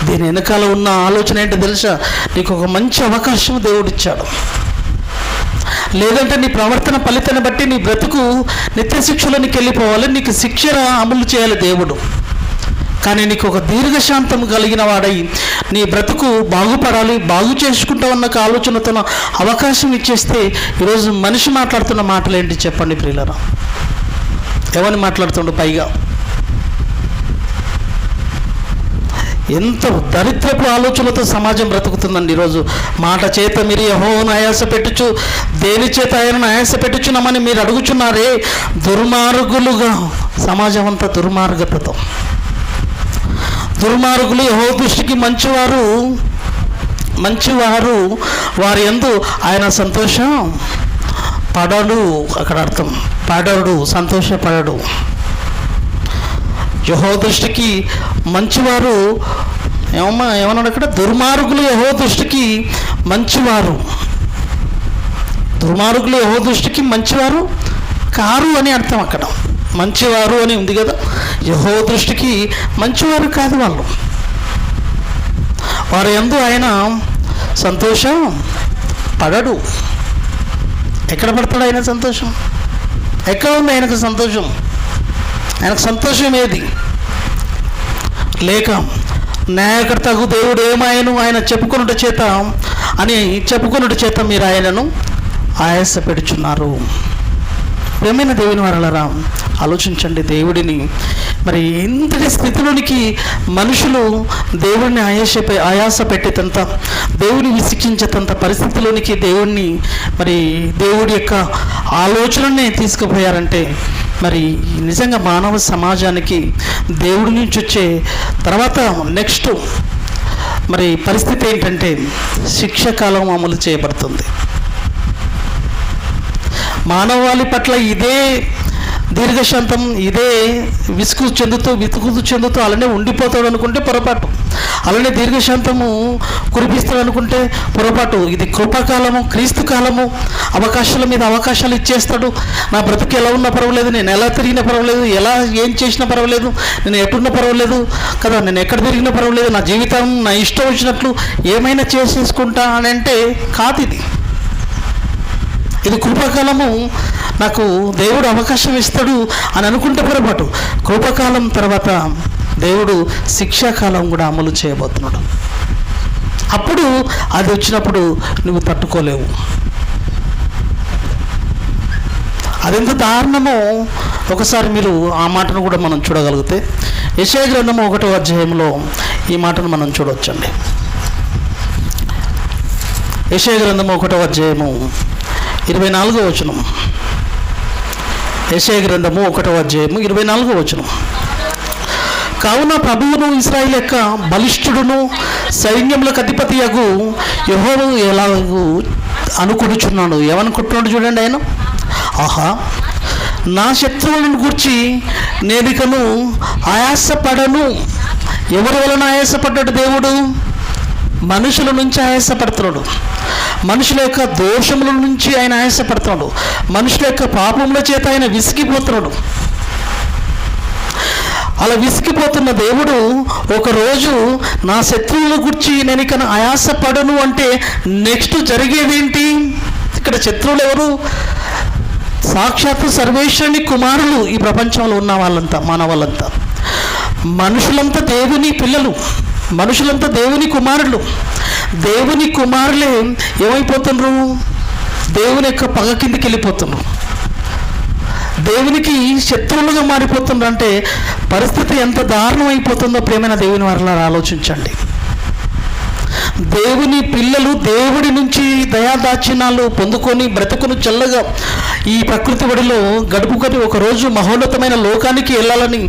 దీని వెనకాల ఉన్న ఆలోచన ఏంటో తెలుసా? నీకు ఒక మంచి అవకాశం దేవుడిచ్చాడు. లేదంటే నీ ప్రవర్తన ఫలితాన్ని బట్టి నీ బ్రతుకు నిత్య శిక్షలోనికి వెళ్ళిపోవాలి, నీకు శిక్ష అమలు చేయాలి దేవుడు. కానీ నీకు ఒక దీర్ఘశాంతం కలిగిన వాడై నీ బ్రతుకు బాగుపడాలి, బాగు చేసుకుంటా ఉన్న ఆలోచనతో అవకాశం ఇచ్చేస్తే ఈరోజు మనిషి మాట్లాడుతున్న మాటలు ఏంటి చెప్పండి ప్రియులారా? ఎవరిని మాట్లాడుతుండో? పైగా ఎంత దరిద్రపు ఆలోచనలతో సమాజం బ్రతుకుతుందండి ఈరోజు. మాట చేత మీరు యెహోవాను ఆయాస పెట్టుచు, దేని చేత ఆయనను ఆయాస పెట్టుచున్నామని మీరు అడుగుచున్నారే. దుర్మార్గులుగా సమాజం అంతా దుర్మార్గతతో, దుర్మార్గులు యెహోవా దృష్టికి మంచివారు వారి యందు ఆయన సంతోషం పడడు. అక్కడ అర్థం పడడు, సంతోషపడడు. యెహోవా దృష్టికి మంచివారు ఏమన్నాడు అక్కడ? దుర్మార్గులు యెహోవా దృష్టికి మంచివారు, దుర్మార్గులు యెహోవా దృష్టికి మంచివారు కారు అని అర్థం. అక్కడ మంచివారు అని ఉంది కదా, యెహోవా దృష్టికి మంచివారు కాదు వాళ్ళు. వారి యందు ఆయన సంతోషం పడడు. ఎక్కడ పడతాడు ఆయన సంతోషం? ఎక్కడ ఉంది ఆయనకు సంతోషం? ఆయనకు సంతోషం ఏది? లేక న్యాయకర్తకు దేవుడు ఏమాయను ఆయన చెప్పుకున్నట చేత మీరు ఆయనను ఆయాస పెడుచున్నారు. ప్రేమైన దేవుని వారలారా, ఆలోచించండి. దేవుడిని మరి ఇంతటి స్థితిలోనికి మనుషులు దేవుడిని ఆయాస పెట్టేటంత, దేవుని విసిగించేటంత పరిస్థితిలోనికి దేవుడి యొక్క ఆలోచననే తీసుకుపోయారంటే మరి నిజంగా మానవ సమాజానికి దేవుడి నుంచి వచ్చే తర్వాత నెక్స్ట్ మరి పరిస్థితి ఏంటంటే శిక్షాకాలం అమలు చేయబడుతుంది. మానవాళి పట్ల ఇదే దీర్ఘశాంతం, ఇదే విసుగు చెందుతూ అలానే ఉండిపోతాడు అనుకుంటే పొరపాటు, అలానే దీర్ఘశాంతము కురిపిస్తాడు అనుకుంటే పొరపాటు. ఇది కృపాకాలము, క్రీస్తు కాలము. అవకాశాల మీద అవకాశాలు ఇచ్చేస్తాడు. నా బ్రతుకు ఎలా ఉన్నా పర్వాలేదు, నేను ఎలా తిరిగినా పర్వాలేదు, ఎలా ఏం చేసినా పర్వాలేదు, నేను ఎటున్నా పర్వాలేదు కదా, నేను ఎక్కడ తిరిగినా పర్వాలేదు, నా జీవితం నా ఇష్టం వచ్చినట్లు ఏమైనా చేసేసుకుంటా అని అంటే కాదు. ఇది కృపాకాలము, నాకు దేవుడు అవకాశం ఇస్తాడు అని అనుకుంటే పొరపాటు. కృపాకాలం తర్వాత దేవుడు శిక్షాకాలం కూడా అమలు చేయబోతున్నాడు. అప్పుడు అది వచ్చినప్పుడు నువ్వు తట్టుకోలేవు. అదెంత దారుణమో ఒకసారి మీరు ఆ మాటను కూడా మనం చూడగలిగితే యెషయా గ్రంథము 1వ అధ్యాయంలో ఈ మాటను మనం చూడవచ్చండి. యెషయా గ్రంథము 1వ అధ్యాయము 24వ వచనం. యెషయా గ్రంథము 1వ అధ్యాయము 24వ వచనం. కావున ప్రభువును ఇశ్రాయేలు యొక్క బలిష్ఠుడును సైన్యములకు అధిపతియగు యెహోవా ఎలాగూ అనుకుంటున్నాడు. ఏమనుకుంటున్నాడు చూడండి ఆయన, ఆహా నా శత్రువులను గూర్చి నేనికను ఆయాసపడను. ఎవరి వలన ఆయాసపడ్డాడు దేవుడు? మనుషుల నుంచి ఆయాసపడుతున్నాడు. మనుషుల యొక్క దోషముల నుంచి ఆయన ఆయాసపడుతున్నాడు. మనుషుల యొక్క పాపముల చేత ఆయన విసిగిపోతున్నాడు. అలా విసిగిపోతున్న దేవుడు ఒకరోజు నా శత్రువుల గురించి నేను ఇక ఆయాసపడను అంటే నెక్స్ట్ జరిగేదేంటి? ఇక్కడ శత్రువులు ఎవరు? సాక్షాత్తు సర్వేశ్వరుని కుమారులు. ఈ ప్రపంచంలో ఉన్న వాళ్ళంతా, మానవాళ్ళంతా, మనుషులంతా దేవుని పిల్లలు, మనుషులంతా దేవుని కుమారులు. దేవుని కుమారులే ఏమైపోతున్నారు? దేవుని యొక్క పగ కిందికి వెళ్ళిపోతున్నారు. దేవునికి శత్రువులుగా మారిపోతున్నారు. అంటే పరిస్థితి ఎంత దారుణం అయిపోతుందో ప్రియమైన దేవుని వారిలా ఆలోచించండి. దేవుని పిల్లలు దేవుడి నుంచి దయాదాక్షిణ్యాలు పొందుకొని బ్రతుకును చల్లగా ఈ ప్రకృతి ఒడిలో గడుపుకొని ఒకరోజు మహోన్నతమైన లోకానికి వెళ్ళాలని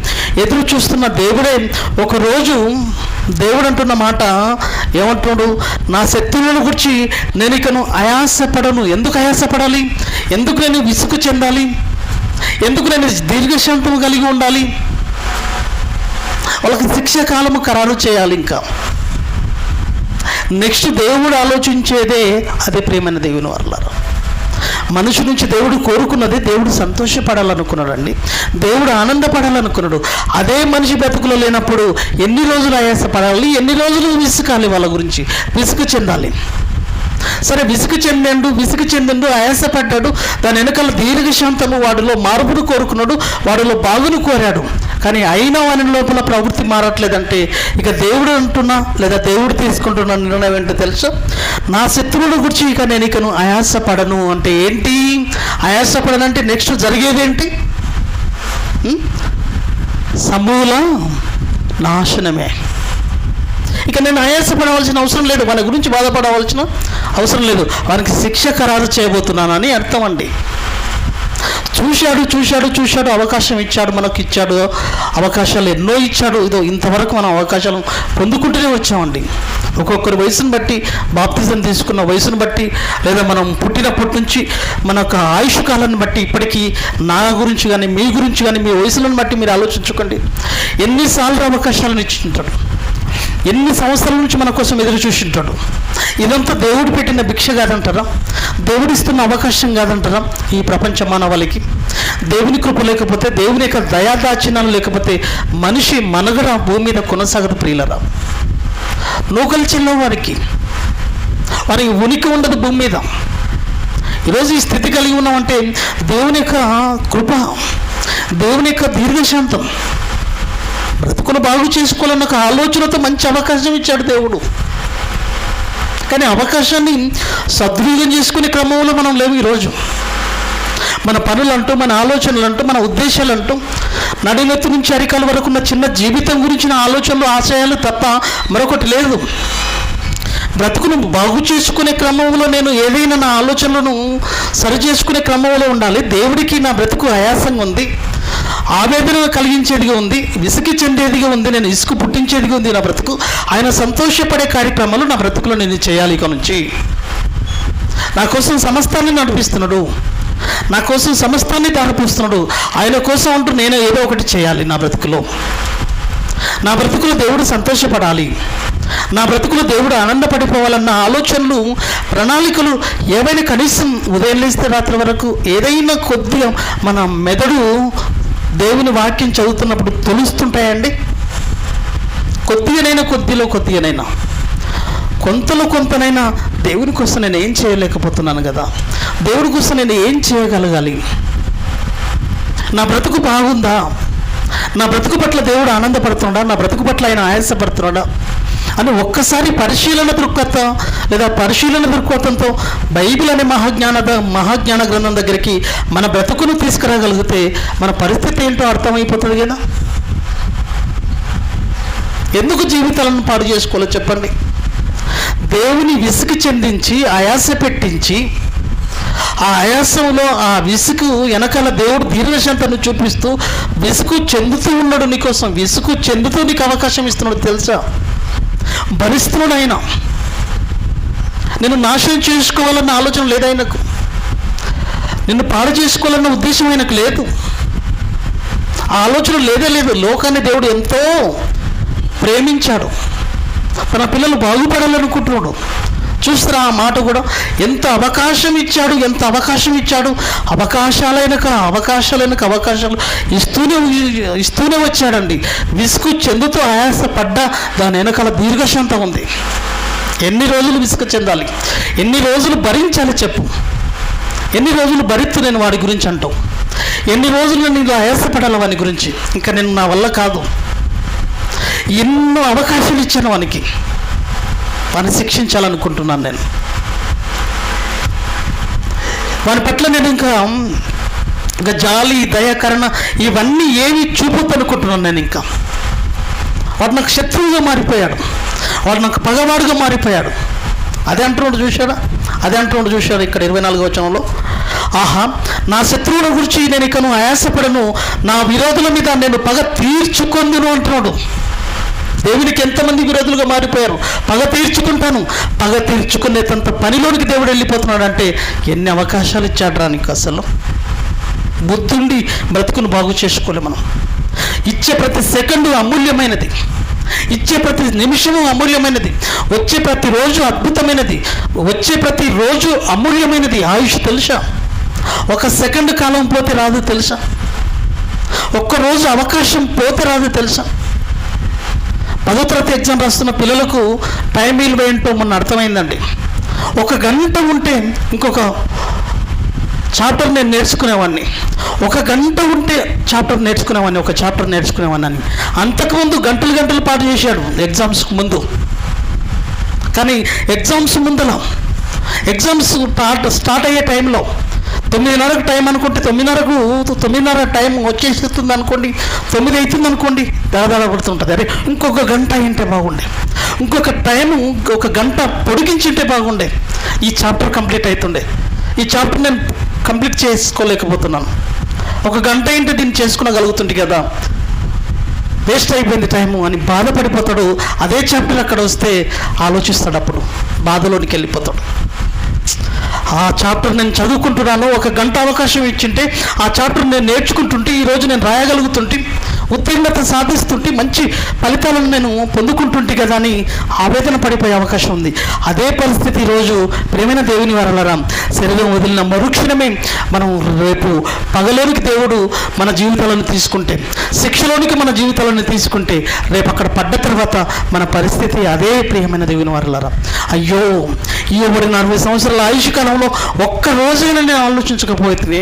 ఎదురు చూస్తున్న దేవుడే ఒకరోజు దేవుడు అంటున్న మాట ఏమంటున్నాడు? నా శత్రువులను గురించి నేను ఇకను ఆయాసపడను. ఎందుకు ఆయాసపడాలి? ఎందుకు నేను విసుగు చెందాలి? ఎందుకు నేను దీర్ఘశాంతం కలిగి ఉండాలి? వాళ్ళకి శిక్ష కాలము ఖరారు చేయాలి. ఇంకా నెక్స్ట్ దేవుడు ఆలోచించేదే అదే ప్రియమైన దేవుని వారలారా. మనిషి నుంచి దేవుడు కోరుకున్నది దేవుడు సంతోషపడాలనుకున్నాడు అండి. దేవుడు ఆనందపడాలనుకున్నాడు. అదే మనిషి బ్రతుకులో లేనప్పుడు ఎన్ని రోజులు ఆయాసపడాలి? ఎన్ని రోజులు విసుకాలి? వాళ్ళ గురించి విసుగు చెందాలి. సరే, విసుగు చెందండు, ఆయాసపడ్డాడు. దాని వెనకాల దీర్ఘశాంతము, వాడిలో మార్పును కోరుకున్నాడు, వాడిలో బాగును కోరాడు. కానీ అయినా వాని లోపల ప్రవృత్తి మారట్లేదంటే ఇక దేవుడు అంటున్నా లేదా దేవుడు తీసుకుంటున్న నిర్ణయం ఏంటో తెలుసా? నా శత్రువుల గురించి ఇక నేను ఇకను ఆయాసపడను అంటే ఏంటి? ఆయాసపడనంటే నెక్స్ట్ జరిగేదేంటి? సమూల నాశనమే. ఇక నేను ఆయాసపడవలసిన అవసరం లేదు, వాని గురించి బాధపడవలసిన అవసరం లేదు. వానికి శిక్ష ఖరారు చేయబోతున్నానని అర్థం అండి. చూశాడు, అవకాశం ఇచ్చాడు, మనకు ఇచ్చాడు, అవకాశాలు ఎన్నో ఇచ్చాడు. ఇదో ఇంతవరకు మనం అవకాశాలు పొందుకుంటూనే వచ్చామండి. ఒక్కొక్కరి వయసును బట్టి, బాప్తిజం తీసుకున్న వయసును బట్టి, లేదా మనం పుట్టినప్పటి నుంచి మన యొక్క ఆయుష్ కాలాన్ని బట్టి, ఇప్పటికీ నా గురించి కానీ మీ గురించి కానీ మీ వయసులను బట్టి మీరు ఆలోచించుకోండి. ఎన్నిసార్లు అవకాశాలను ఇచ్చింటాడు, ఎన్ని సంవత్సరాల నుంచి మన కోసం ఎదురు చూసింటాడు. ఇదంతా దేవుడు పెట్టిన భిక్ష కాదంటారా? దేవుడిస్తున్న అవకాశం కాదంటారా? ఈ ప్రపంచ మానవాళికి దేవుని కృప లేకపోతే, దేవుని యొక్క దయాదాక్షిణ్యాలు లేకపోతే మనిషి మనుగడ భూమి మీద కొనసాగదు ప్రియులరా. నూకలు చెల్లవు వారికి ఉనికి ఉండదు భూమి మీద. ఈరోజు ఈ స్థితి కలిగి ఉన్నామంటే దేవుని యొక్క కృప, దేవుని యొక్క దీర్ఘశాంతం. బ్రతుకును బాగు చేసుకోవాలన్న ఒక ఆలోచనతో మంచి అవకాశం ఇచ్చాడు దేవుడు. కానీ అవకాశాన్ని సద్వినియోగం చేసుకునే క్రమంలో మనం లేవు. ఈరోజు మన పనులంటూ, మన ఆలోచనలంటూ, మన ఉద్దేశాలంటూ, నడినెత్తి నుంచి అరికాల వరకు ఉన్న చిన్న జీవితం గురించిన ఆలోచనలు, ఆశయాలు తప్ప మరొకటి లేదు. బ్రతుకును బాగు చేసుకునే క్రమంలో నేను ఏదైనా నా ఆలోచనలను సరి చేసుకునే క్రమంలో ఉండాలి. దేవుడికి నా బ్రతుకు ఆయాసంగా ఉంది, ఆవేదన కలిగించేదిగా ఉంది, విసిగి చెందేదిగా ఉంది, నేను ఇసుకు పుట్టించేదిగా ఉంది నా బ్రతుకు. ఆయన సంతోషపడే కార్యక్రమాలు నా బ్రతుకులో నేను చేయాలి. ఇక నుంచి నా కోసం సమస్తాన్ని నడిపిస్తున్నాడు, నా కోసం సమస్తాన్ని దారిపిస్తున్నాడు. ఆయన కోసం అంటూ నేను ఏదో ఒకటి చేయాలి. నా బ్రతుకులో దేవుడు సంతోషపడాలి, నా బ్రతుకులో దేవుడు ఆనందపడిపోవాలన్న ఆలోచనలు, ప్రణాళికలు ఏవైనా కనీసం ఉదయం లేస్తే రాత్రి వరకు ఏదైనా కొద్దిగా మన మెదడు దేవుని వాక్యం చదువుతున్నప్పుడు తొలుస్తుంటాయండి. కొద్దిగానైనా కొంతనైనా దేవుని కోసం నేను ఏం చేయలేకపోతున్నాను కదా, దేవుడి కోసం నేను ఏం చేయగలగాలి, నా బ్రతుకు బాగుందా, నా బ్రతుకు పట్ల దేవుడు ఆనందపడుతున్నాడా, నా బ్రతుకు పట్ల ఆయన ఆయాసపడుతున్నాడా అని ఒక్కసారి పరిశీలన దృక్పథంతో బైబిల్ అనే మహాజ్ఞాన గ్రంథం దగ్గరికి మన బ్రతుకును తీసుకురాగలిగితే మన పరిస్థితి ఏంటో అర్థమైపోతుంది కదా. ఎందుకు జీవితాలను పాడు చేసుకోవాలో చెప్పండి? దేవుని విసుగు చెందించి ఆయాస పెట్టించి, ఆ ఆయాసంలో ఆ విసుగు వెనకాల దేవుడు దీర్ఘశాంతాన్ని చూపిస్తూ విసుగు చెందుతూ ఉన్నాడు నీకోసం, విసుగు చెందుతూ నీకు అవకాశం ఇస్తున్నాడు తెలుసా. భరిస్తున్నాడు ఆయన. నిన్ను నాశనం చేసుకోవాలన్న ఆలోచన లేదు ఆయనకు, నిన్ను పాడు చేసుకోవాలన్న ఉద్దేశం ఆయనకు లేదు, ఆ ఆలోచన లేదే లేదు. లోకాన్ని దేవుడు ఎంతో ప్రేమించాడు, తన పిల్లలు బాగుపడాలనుకుంటున్నాడు. చూస్తారా ఆ మాట కూడా, ఎంత అవకాశం ఇచ్చాడు, ఎంత అవకాశం ఇచ్చాడు. అవకాశాలు ఇస్తూనే వచ్చాడండి. విసుగు చెందుతూ ఆయాసపడ్డా దాని వెనకాల దీర్ఘశాంతం ఉంది. ఎన్ని రోజులు విసుగు చెందాలి, ఎన్ని రోజులు భరించాలి చెప్పు, ఎన్ని రోజులు భరిస్తూ నేను వాడి గురించి అంటావు, ఎన్ని రోజులు నేను ఆయాసపడాలి వాని గురించి. ఇంకా నేను నా వల్ల కాదు, ఎన్నో అవకాశాలు ఇచ్చాను వానికి, వాడిని శిక్షించాలనుకుంటున్నాను నేను. వాని పట్ల నేను ఇంకా జాలి, దయాకరణ ఇవన్నీ ఏమి చూపుతనుకుంటున్నాను నేను. ఇంకా వాడు నాకు శత్రువుగా మారిపోయాడు, వాడు నాకు పగవాడుగా మారిపోయాడు. అదే అంటున్నాడు చూశాడా ఇక్కడ 24వ వచనంలో, ఆహా నా శత్రువుల గురించి నేను ఇకను ఆయాసపడను, నా విరోధుల మీద నేను పగ తీర్చుకొందును అంటున్నాడు. దేవునికి ఎంతమంది విరోధులుగా మారిపోయారు. పగ తీర్చుకుంటాను, పగ తీర్చుకునేంత పనిలోనికి దేవుడు వెళ్ళిపోతున్నాడు. అంటే ఎన్ని అవకాశాలు ఇచ్చాడు రా నీకు. అసలు బుద్ధుండి బ్రతుకును బాగు చేసుకోలే మనం. ఇచ్చే ప్రతి సెకండు అమూల్యమైనది, ఇచ్చే ప్రతి నిమిషము అమూల్యమైనది, వచ్చే ప్రతి రోజు అద్భుతమైనది, వచ్చే ప్రతి రోజు అమూల్యమైనది. ఆయుష్ తెలుసా, ఒక సెకండ్ కాలం పోతే రాదు తెలుసా, ఒక్కరోజు అవకాశం పోతే రాదు తెలుసా. 10వ తరగతి ఎగ్జామ్ రాస్తున్న పిల్లలకు టైం విలువ ఏంటో మొన్న అర్థమైందండి. 1 గంట ఉంటే ఇంకొక చాప్టర్ నేను నేర్చుకునేవాడిని, 1 గంట ఉంటే చాప్టర్ నేర్చుకునేవాడిని అని. అంతకుముందు గంటలు పాటు చేశాడు ఎగ్జామ్స్కి ముందు. కానీ ఎగ్జామ్స్ స్టార్ట్ అయ్యే టైంలో 9:30కు టైం అనుకుంటే 9:30 టైం వచ్చేస్తుంది అనుకోండి, 9 అవుతుంది అనుకోండి, దాదాపు పడుతుంటుంది. అరే ఇంకొక గంట అయింటే బాగుండే, ఇంకొక టైం 1 గంట పొడిగించింటే బాగుండే, ఈ చాప్టర్ కంప్లీట్ అవుతుండే. ఈ చాప్టర్ నేను కంప్లీట్ చేసుకోలేకపోతున్నాను. 1 గంట అయింటే దీన్ని చేసుకోగలుగుతుంది కదా, వేస్ట్ అయిపోయింది టైము అని బాధపడిపోతాడు. అదే చాప్టర్ అక్కడ వస్తే ఆలోచిస్తాడు, అప్పుడు బాధలోనికి వెళ్ళిపోతాడు. ఆ చాప్టర్ నేను చదువుకుంటున్నాను, 1 గంట అవకాశం ఇచ్చింటే ఆ చాప్టర్ నేను నేర్చుకుంటుంటే ఈరోజు నేను రాయగలుగుతుంటే, ఉత్తీర్ణత సాధిస్తుంటే, మంచి ఫలితాలను నేను పొందుకుంటుంటే కదా అని ఆవేదన పడిపోయే అవకాశం ఉంది. అదే పరిస్థితి ఈరోజు ప్రేమైన దేవుని వారలారా, శరీరం వదిలిన మరుక్షణమే మనం రేపు పగలోనికి దేవుడు మన జీవితాలను తీసుకుంటే, శిక్షలోనికి మన జీవితాలను తీసుకుంటే, రేపు అక్కడ పడ్డ తర్వాత మన పరిస్థితి అదే. ప్రియమైన దేవుని వారలారా, అయ్యో ఈ 40 సంవత్సరాల ఆయుష్ కాలంలో ఒక్క రోజైనా నేను ఆలోచించకపోతే,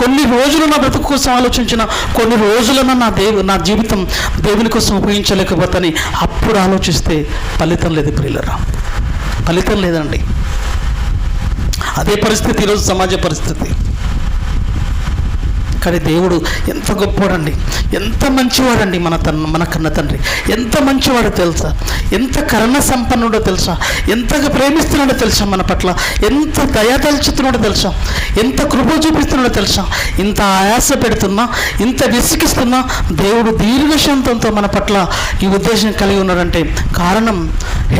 కొన్ని రోజులు నా బ్రతుకు కోసం ఆలోచించిన, కొన్ని రోజులన్నా నా జీవితం దేవుని కోసం ఉపయోగించలేకపోతాని అప్పుడు ఆలోచిస్తే ఫలితం లేదు ప్రియులారా, ఫలితం లేదండి. అదే పరిస్థితి ఈరోజు సమాజ పరిస్థితి. కానీ దేవుడు ఎంత గొప్పవాడండి, ఎంత మంచివాడండి. మన కన్న తండ్రి ఎంత మంచివాడో తెలుసా, ఎంత కరుణ సంపన్నుడో తెలుసా, ఎంతగా ప్రేమిస్తున్నాడో తెలుసా, మన పట్ల ఎంత దయాదల్చుతున్నాడో తెలుసా, ఎంత కృప చూపిస్తున్నాడో తెలుసా. ఇంత ఆయాస పెడుతున్నా, ఇంత విసిగిస్తున్నా దేవుడు దీర్ఘశాంతంతో మన పట్ల ఈ ఉద్దేశం కలిగి ఉన్నాడంటే కారణం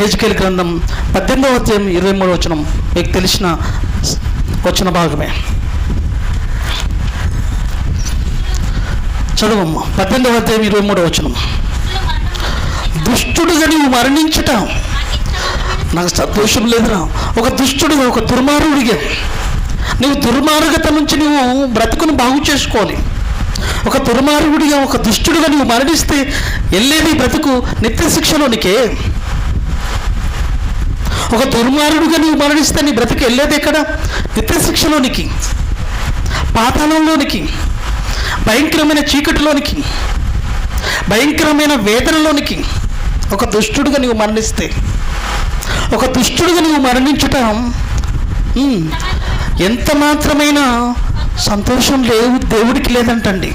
హెజ్కేల్ గ్రంథం 18వ అధ్యాయం 23వ వచనం. మీకు తెలిసిన వచన భాగమే, చదవమ్మ. 18వ అధ్యాయం 23వ వచనం. దుష్టుడుగా నీవు మరణించుట నాకు సంతోషం లేదురా. ఒక దుష్టుడుగా, ఒక దుర్మార్గుడిగా, నువ్వు దుర్మార్గత నుంచి నువ్వు బ్రతుకును బాగు చేసుకోవాలి. ఒక దుర్మార్గుడిగా, ఒక దుష్టుడుగా నువ్వు మరణిస్తే వెళ్ళేది బ్రతుకు నిత్య శిక్షలోనికే. ఒక దుర్మార్గుడిగా నువ్వు మరణిస్తే నీ బ్రతుకు వెళ్ళేది ఎక్కడ? నిత్య శిక్షలోనికి, పాతాళంలోనికి, భయంకరమైన చీకటిలోనికి, భయంకరమైన వేదనలోనికి. ఒక దుష్టుడుగా నువ్వు మరణిస్తే, ఒక దుష్టుడుగా నువ్వు మరణించుట ఎంత మాత్రమైన సంతోషం దేవుడికి లేదంటండి.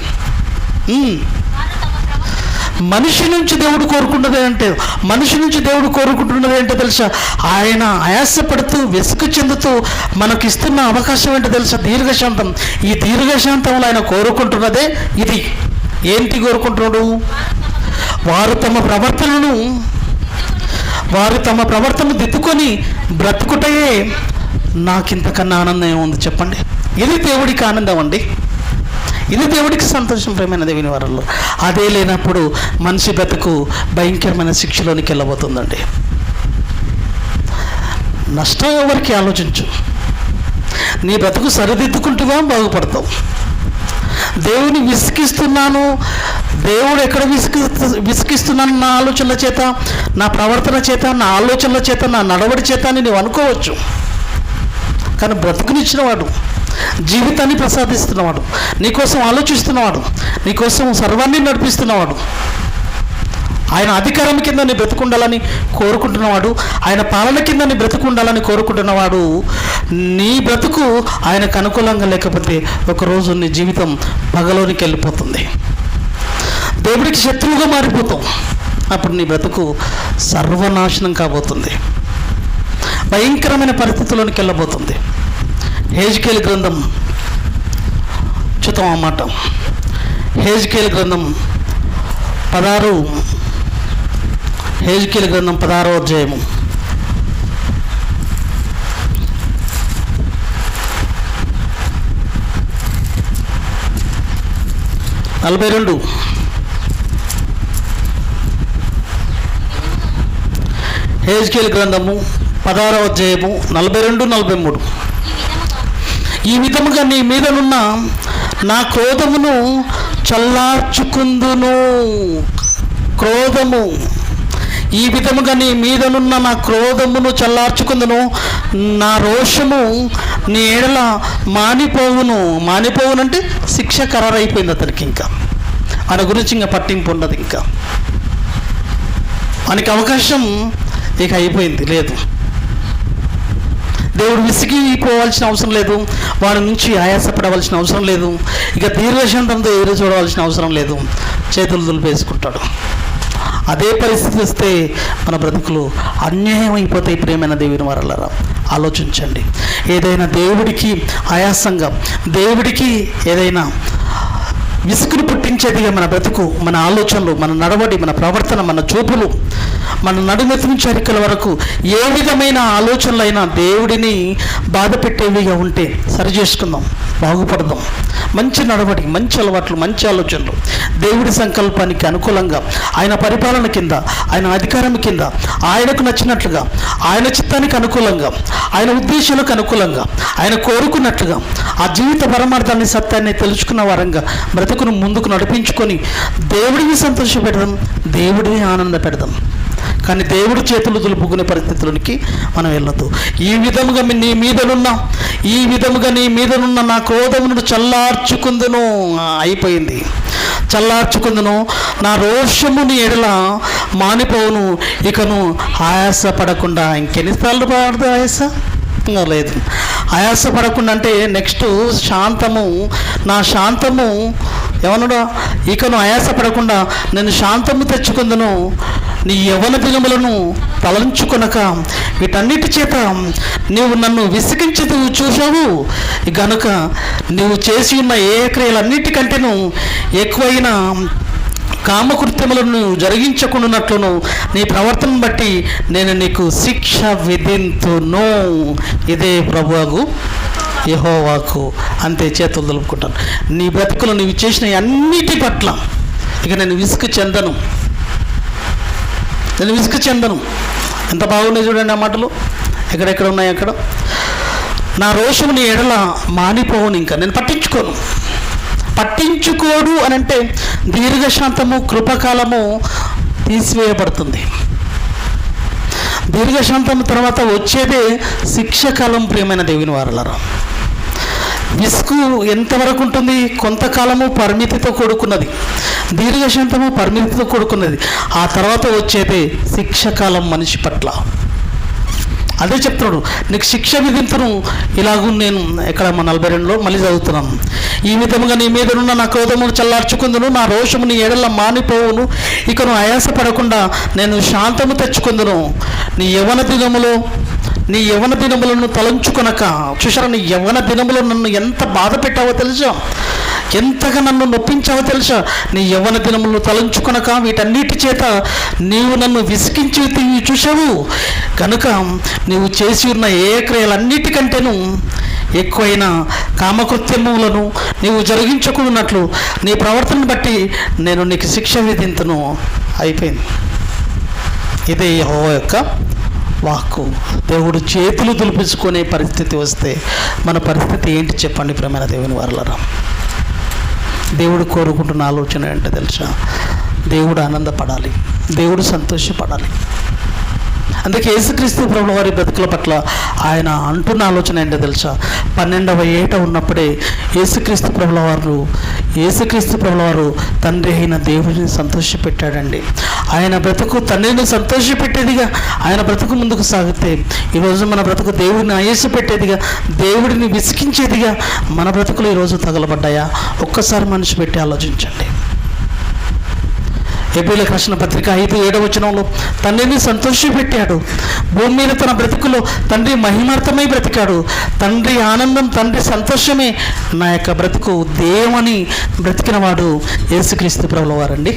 మనిషి నుంచి దేవుడు కోరుకుంటున్నది అంటే, మనిషి నుంచి దేవుడు కోరుకుంటున్నది ఏంటో తెలుసా? ఆయన ఆయాసపడుతూ విసుగు చెందుతూ మనకి ఇస్తున్న అవకాశం ఏంటో తెలుసా? దీర్ఘశాంతం. ఈ దీర్ఘశాంతంలో ఆయన కోరుకుంటున్నదే ఇది. ఏంటి కోరుకుంటున్నాడు? వారు తమ ప్రవర్తనను దిద్దుకొని బ్రతుకుటయే నాకింతకన్నా ఆనందం ఏముంది చెప్పండి? ఇది దేవుడికి ఆనందం అండి, ఇది దేవుడికి సంతోషం. ప్రేమైన దేవుని వారిలో అదే లేనప్పుడు మనిషి బ్రతుకు భయంకరమైన శిక్షలోనికి వెళ్ళబోతుందండి. నష్టం ఎవరికి ఆలోచించు. నీ బ్రతుకు సరిదిద్దుకుంటుగా బాగుపడతావు. దేవుని విసిగిస్తున్నాను, దేవుడు ఎక్కడ విసిగిస్తున్నాను నా ఆలోచనల చేత, నా ప్రవర్తన చేత, నా ఆలోచనల చేత, నా నడవడి చేత అని నువ్వు అనుకోవచ్చు. కానీ బ్రతుకునిచ్చినవాడు, జీవితాన్ని ప్రసాదిస్తున్నవాడు, నీకోసం ఆలోచిస్తున్నవాడు, నీకోసం సర్వాన్ని నడిపిస్తున్నవాడు, ఆయన అధికారం కింద నీ బ్రతుకుండాలని కోరుకుంటున్నవాడు, ఆయన పాలన కింద నీ బ్రతుకుండాలని కోరుకుంటున్నవాడు. నీ బ్రతుకు ఆయనకు అనుకూలంగా లేకపోతే ఒకరోజు నీ జీవితం పగలోనికి వెళ్ళిపోతుంది, దేవుడికి శత్రువుగా మారిపోతాం. అప్పుడు నీ బ్రతుకు సర్వనాశనం కాబోతుంది, భయంకరమైన పరిస్థితుల్లోనికి వెళ్ళబోతుంది. హెజ్కేలు గ్రంథం చూద్దాం అన్నమాట. హెజ్కేలు గ్రంథం 16వ అధ్యాయము 42. హెజ్కేలు గ్రంథము 16వ అధ్యాయము 42-43. ఈ విధముగా నీ మీదనున్న నా క్రోధమును చల్లార్చుకుందును. క్రోధము, ఈ విధముగా నీ మీదనున్న నా క్రోధమును చల్లార్చుకుందును, నా రోషము నీ ఎడల మానిపోవును. మానిపోవునంటే శిక్ష ఖరారైపోయింది అతనికి, ఇంకా ఆయన గురించి ఇంకా పట్టింపు ఉండదు, ఇంకా ఆయనకి అవకాశం ఇక అయిపోయింది, లేదు. దేవుడు విసిగిపోవాల్సిన అవసరం లేదు, వాడి నుంచి ఆయాసపడవలసిన అవసరం లేదు, ఇక దీర్ఘశాంతంతో ఎదురు చూడవలసిన అవసరం లేదు, చేతులు దులిపేసుకుంటాడు. అదే పరిస్థితి వస్తే మన బ్రతుకులు అన్యాయం అయిపోతాయి. ప్రియమైన దేవుని వారలారా ఆలోచించండి. ఏదైనా దేవుడికి ఆయాసంగా, దేవుడికి ఏదైనా విసుగును పుట్టించేదిగా మన బ్రతుకు, మన ఆలోచనలు, మన నడవడి, మన ప్రవర్తన, మన చూపులు, మన నడుమెత్తి నుంచి అరికల వరకు ఏ విధమైన ఆలోచనలైనా దేవుడిని బాధ పెట్టేవిగా ఉంటే సరి చేసుకుందాం, బాగుపడదాం. మంచి నడవడి, మంచి అలవాట్లు, మంచి ఆలోచనలు, దేవుడి సంకల్పానికి అనుకూలంగా, ఆయన పరిపాలన కింద, ఆయన అధికారం కింద, ఆయనకు నచ్చినట్లుగా, ఆయన చిత్తానికి అనుకూలంగా, ఆయన ఉద్దేశాలకు అనుకూలంగా, ఆయన కోరుకున్నట్లుగా ఆ జీవిత పరమార్థాన్ని, సత్యాన్ని తెలుసుకున్న వారంగా బ్రతుకును ముందుకు నడిపించుకొని దేవుడిని సంతోష పెడదాం, దేవుడిని ఆనంద పెడదాం. కానీ దేవుడి చేతులు దులుపుకునే పరిస్థితులకి మనం వెళ్ళొద్దు. ఈ విధముగా నీ మీదనున్న నా క్రోధమును చల్లార్చుకుందును. అయిపోయింది, చల్లార్చుకుందును. నా రోషము నీ ఎడల మానిపోవును. ఇకను ఆయాస పడకుండా, ఇంకెన్నిసార్లు పడదు ఆయాస? లేదు. ఆయాస పడకుండా అంటే నెక్స్ట్ శాంతము. నా శాంతము ఏమన్నాడు? ఇకను ఆయాస పడకుండా నేను శాంతము తెచ్చుకుందును. నీ యవ్వన దినములను తలంచుకొనక వీటన్నిటి చేత నీవు నన్ను విసిగించి చూసావు గనుక నీవు చేసి ఉన్న ఏ క్రియలన్నిటికంటేను ఎక్కువైన కామకృత్యములను జరిగించకుండానట్లును నీ ప్రవర్తనను బట్టి నేను నీకు శిక్ష విధింతును. ఇదే ప్రభువు యెహోవాకు. అంతే, చేతులు దులుపుకుంటాను. నీ బ్రతుకులు నీవు చేసిన అన్నిటి పట్ల ఇక నేను విసుగు చెందను. ఎంత బాగున్నాయి చూడండి ఆ మాటలు, ఎక్కడెక్కడ ఉన్నాయి అక్కడ. నా రోషము నీ ఎడల మానిపోవును. ఇంకా నేను పట్టించుకోడు అని అంటే దీర్ఘశాంతము, కృపకాలము తీసివేయబడుతుంది. దీర్ఘశాంతము తర్వాత వచ్చేదే శిక్షకాలం. ప్రియమైన దేవుని వారలారా, విసుగు ఎంతవరకు ఉంటుంది? కొంతకాలము పరిమితితో కూడుకున్నది, దీర్ఘశాంతము పరిమితితో కూడుకున్నది. ఆ తర్వాత వచ్చేదే శిక్షకాలం మనిషి పట్ల. అదే చెప్తున్నాడు, నీకు శిక్ష విధింతును. ఇలాగూ నేను ఇక్కడ 42లో మళ్ళీ చదువుతున్నాను. ఈ విధముగా నీ మీదనున్న నా క్రోధమును చల్లార్చుకుందును, నా రోషము నీ ఎడల మానిపోవును. ఇక నువ్వు ఆయాసపడకుండా నేను శాంతము తెచ్చుకుందును. నీ యవ్వన దినములో నీ యవ్వన దినములను తలంచుకొనక. చూసారా, నీ యవ్వన దినములు నన్ను ఎంత బాధ పెట్టావో తెలుసా, ఎంతగా నన్ను నొప్పించావో తెలుసా. నీ యవ్వన దినములను తలంచుకొనక వీటన్నిటి చేత నీవు నన్ను విసిగించి చూసావు కనుక నీవు చేసి ఉన్న ఏ క్రియలన్నిటికంటేను ఎక్కువైన కామకృత్యములను నీవు జరిగించుకున్నట్లు నీ ప్రవర్తనను బట్టి నేను నీకు శిక్ష విధింతును. అయిపోయింది. ఇదే యెహోవా యొక్క వాక్కు. దేవుడు చేతులు దులిపించుకునే పరిస్థితి వస్తే మన పరిస్థితి ఏంటి చెప్పండి ప్రియమైన దేవుని వారలారా. దేవుడు కోరుకుంటున్న ఆలోచన ఏంటో తెలుసా, దేవుడు ఆనందపడాలి, దేవుడు సంతోషపడాలి. అందుకే యేసుక్రీస్తు ప్రభుల వారి బ్రతుకుల పట్ల ఆయన అంటున్న ఆలోచన ఏంటో తెలుసా, 12వ ఏట ఉన్నప్పుడే యేసుక్రీస్తు ప్రభుల వారు తండ్రి అయిన దేవుడిని సంతోషపెట్టాడండి. ఆయన బ్రతుకు తండ్రిని సంతోషపెట్టేదిగా ఆయన బ్రతుకు ముందుకు సాగితే ఈరోజు మన బ్రతుకు దేవుడిని ఆయాసపెట్టేదిగా, దేవుడిని విసిగించేదిగా మన బ్రతుకులు ఈరోజు తగలబడ్డాయా? ఒక్కసారి మనసు పెట్టి ఆలోచించండి. హెబ్రీయులకు రాసిన పత్రిక 5:7 తండ్రిని సంతోషపెట్టాడు. భూమి మీద తన బ్రతుకులో తండ్రి మహిమార్థమై బ్రతికాడు. తండ్రి ఆనందం, తండ్రి సంతోషమే నా యొక్క బ్రతుకు దేవుని బ్రతికిన వాడు యేసుక్రీస్తు ప్రభుల వారండి.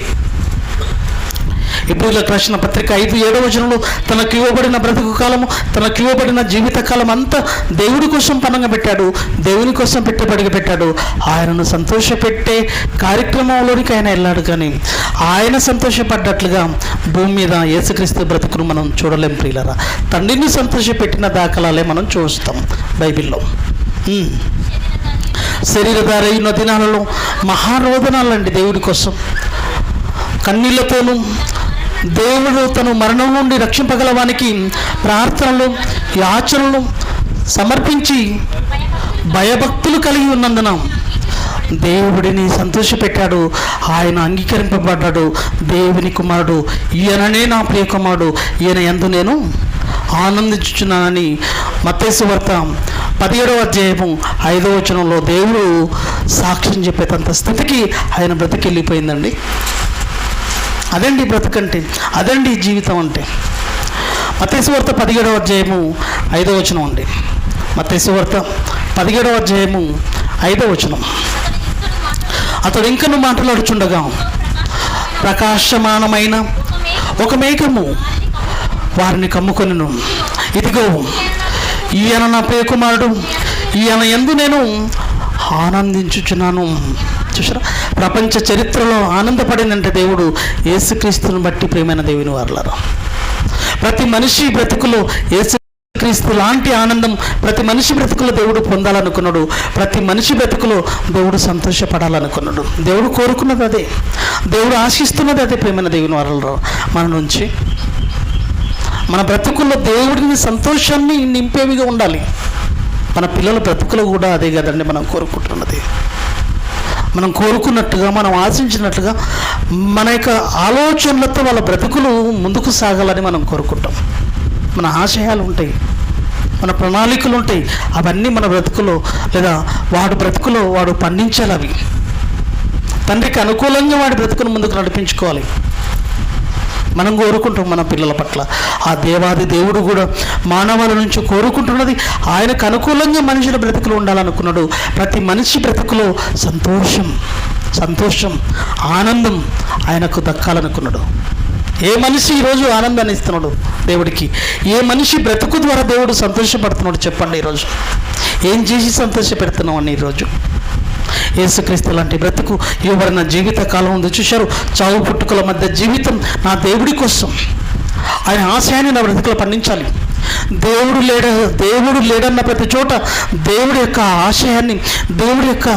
హెబ్రీయులకు రాసిన పత్రిక 5:7 తనకు ఇవ్వబడిన బ్రతుకు కాలము, తనకు ఇవ్వబడిన జీవితకాలం అంతా దేవుడి కోసం పనంగా పెట్టాడు, దేవుని కోసం పెట్టాడు. ఆయనను సంతోషపెట్టే కార్యక్రమంలోనికి ఆయన వెళ్ళాడు. కానీ ఆయన సంతోషపడ్డట్లుగా భూమి మీద యేసుక్రీస్తు బ్రతుకును మనం చూడలేం ప్రియులారా. తండ్రిని సంతోషపెట్టిన దాఖలాలే మనం చూస్తాం బైబిల్లో. శరీరధారి అయిన దినాలలో మహారోదనాలండి దేవుడి కోసం, కన్నీళ్లతోనూ దేవుడు తను మరణం నుండి రక్షింపగలవానికి ప్రార్థనలు, యాచనలు సమర్పించి భయభక్తులు కలిగి ఉన్నందున దేవుడిని సంతోషపెట్టాడు. ఆయన అంగీకరింపబడ్డాడు. దేవుని కుమారుడు, ఈయననే నా ప్రియ కుమారుడు, ఈయన యందు నేను ఆనందించుచున్నానని మత్తయి సువార్త 17:5 దేవుడు సాక్ష్యం చెప్పేంత స్థితికి ఆయన బ్రతికెళ్ళిపోయిందండి. అదండి బ్రతుకంటే, అదండి జీవితం అంటే. మత్తయి సువార్త 17:5 అండి. మత్తయి సువార్త 17:5 అతడు ఇంకను మాట్లాడుచుండగా ప్రకాశమానమైన ఒక మేఘము వారిని కమ్ముకొనెను. ఇదిగో ఈయన నా ప్రియ కుమారుడు, ఈయన యందు నేను ఆనందించుచున్నాను. చూసారా, ప్రపంచ చరిత్రలో ఆనందపడిందంటే దేవుడు యేసుక్రీస్తుని బట్టి. ప్రియమైన దేవుని వారలారా, ప్రతి మనిషి బ్రతుకులో యేసుక్రీస్తు లాంటి ఆనందం ప్రతి మనిషి బ్రతుకులో దేవుడు పొందాలనుకున్నాడు. ప్రతి మనిషి బ్రతుకులో దేవుడు సంతోషపడాలనుకున్నాడు. దేవుడు కోరుకున్నది అదే, దేవుడు ఆశిస్తున్నది అదే. ప్రియమైన దేవుని వారలారా, మన నుంచి మన బ్రతుకుల్లో దేవుడిని సంతోషాన్ని నింపేవిగా ఉండాలి. మన పిల్లల బ్రతుకులు కూడా అదే కదండి మనం కోరుకుంటున్నది. మనం కోరుకున్నట్టుగా, మనం ఆశించినట్లుగా మన యొక్క ఆలోచనలతో వాళ్ళ బ్రతుకులు ముందుకు సాగాలని మనం కోరుకుంటాం. మన ఆశయాలు ఉంటాయి, మన ప్రణాళికలు ఉంటాయి. అవన్నీ మన బ్రతుకులో లేదా వాడి బ్రతుకులో వాడు పండించాలి. అవి తండ్రికి అనుకూలంగా వాడి బ్రతుకును ముందుకు నడిపించుకోవాలి. మనం కోరుకుంటాం మన పిల్లల పట్ల. ఆ దేవాది దేవుడు కూడా మానవాళి నుంచి కోరుకుంటున్నది ఆయనకు అనుకూలంగా మనుషుల బ్రతుకులు ఉండాలనుకున్నాడు. ప్రతి మనిషి బ్రతుకులో సంతోషం ఆనందం ఆయనకు దక్కాలనుకున్నాడు. ఏ మనిషి ఈరోజు ఆనందాన్ని ఇస్తున్నాడు దేవుడికి? ఏ మనిషి బ్రతుకు ద్వారా దేవుడు సంతోషపడుతున్నాడు చెప్పండి? ఈరోజు ఏం చేసి సంతోషపెడుతున్నాం అండి? ఈరోజు యేసుక్రీస్తు లాంటి బ్రతుకు ఇవ్వబడిన జీవిత కాలం ఉంది. చూశారు, చావు పుట్టుకల మధ్య జీవితం నా దేవుడి కోసం. ఆయన ఆశయాన్ని నా బ్రతుకులో పండించాలి. దేవుడు లేడన్న ప్రతి చోట దేవుడి యొక్క ఆశయాన్ని, దేవుడి యొక్క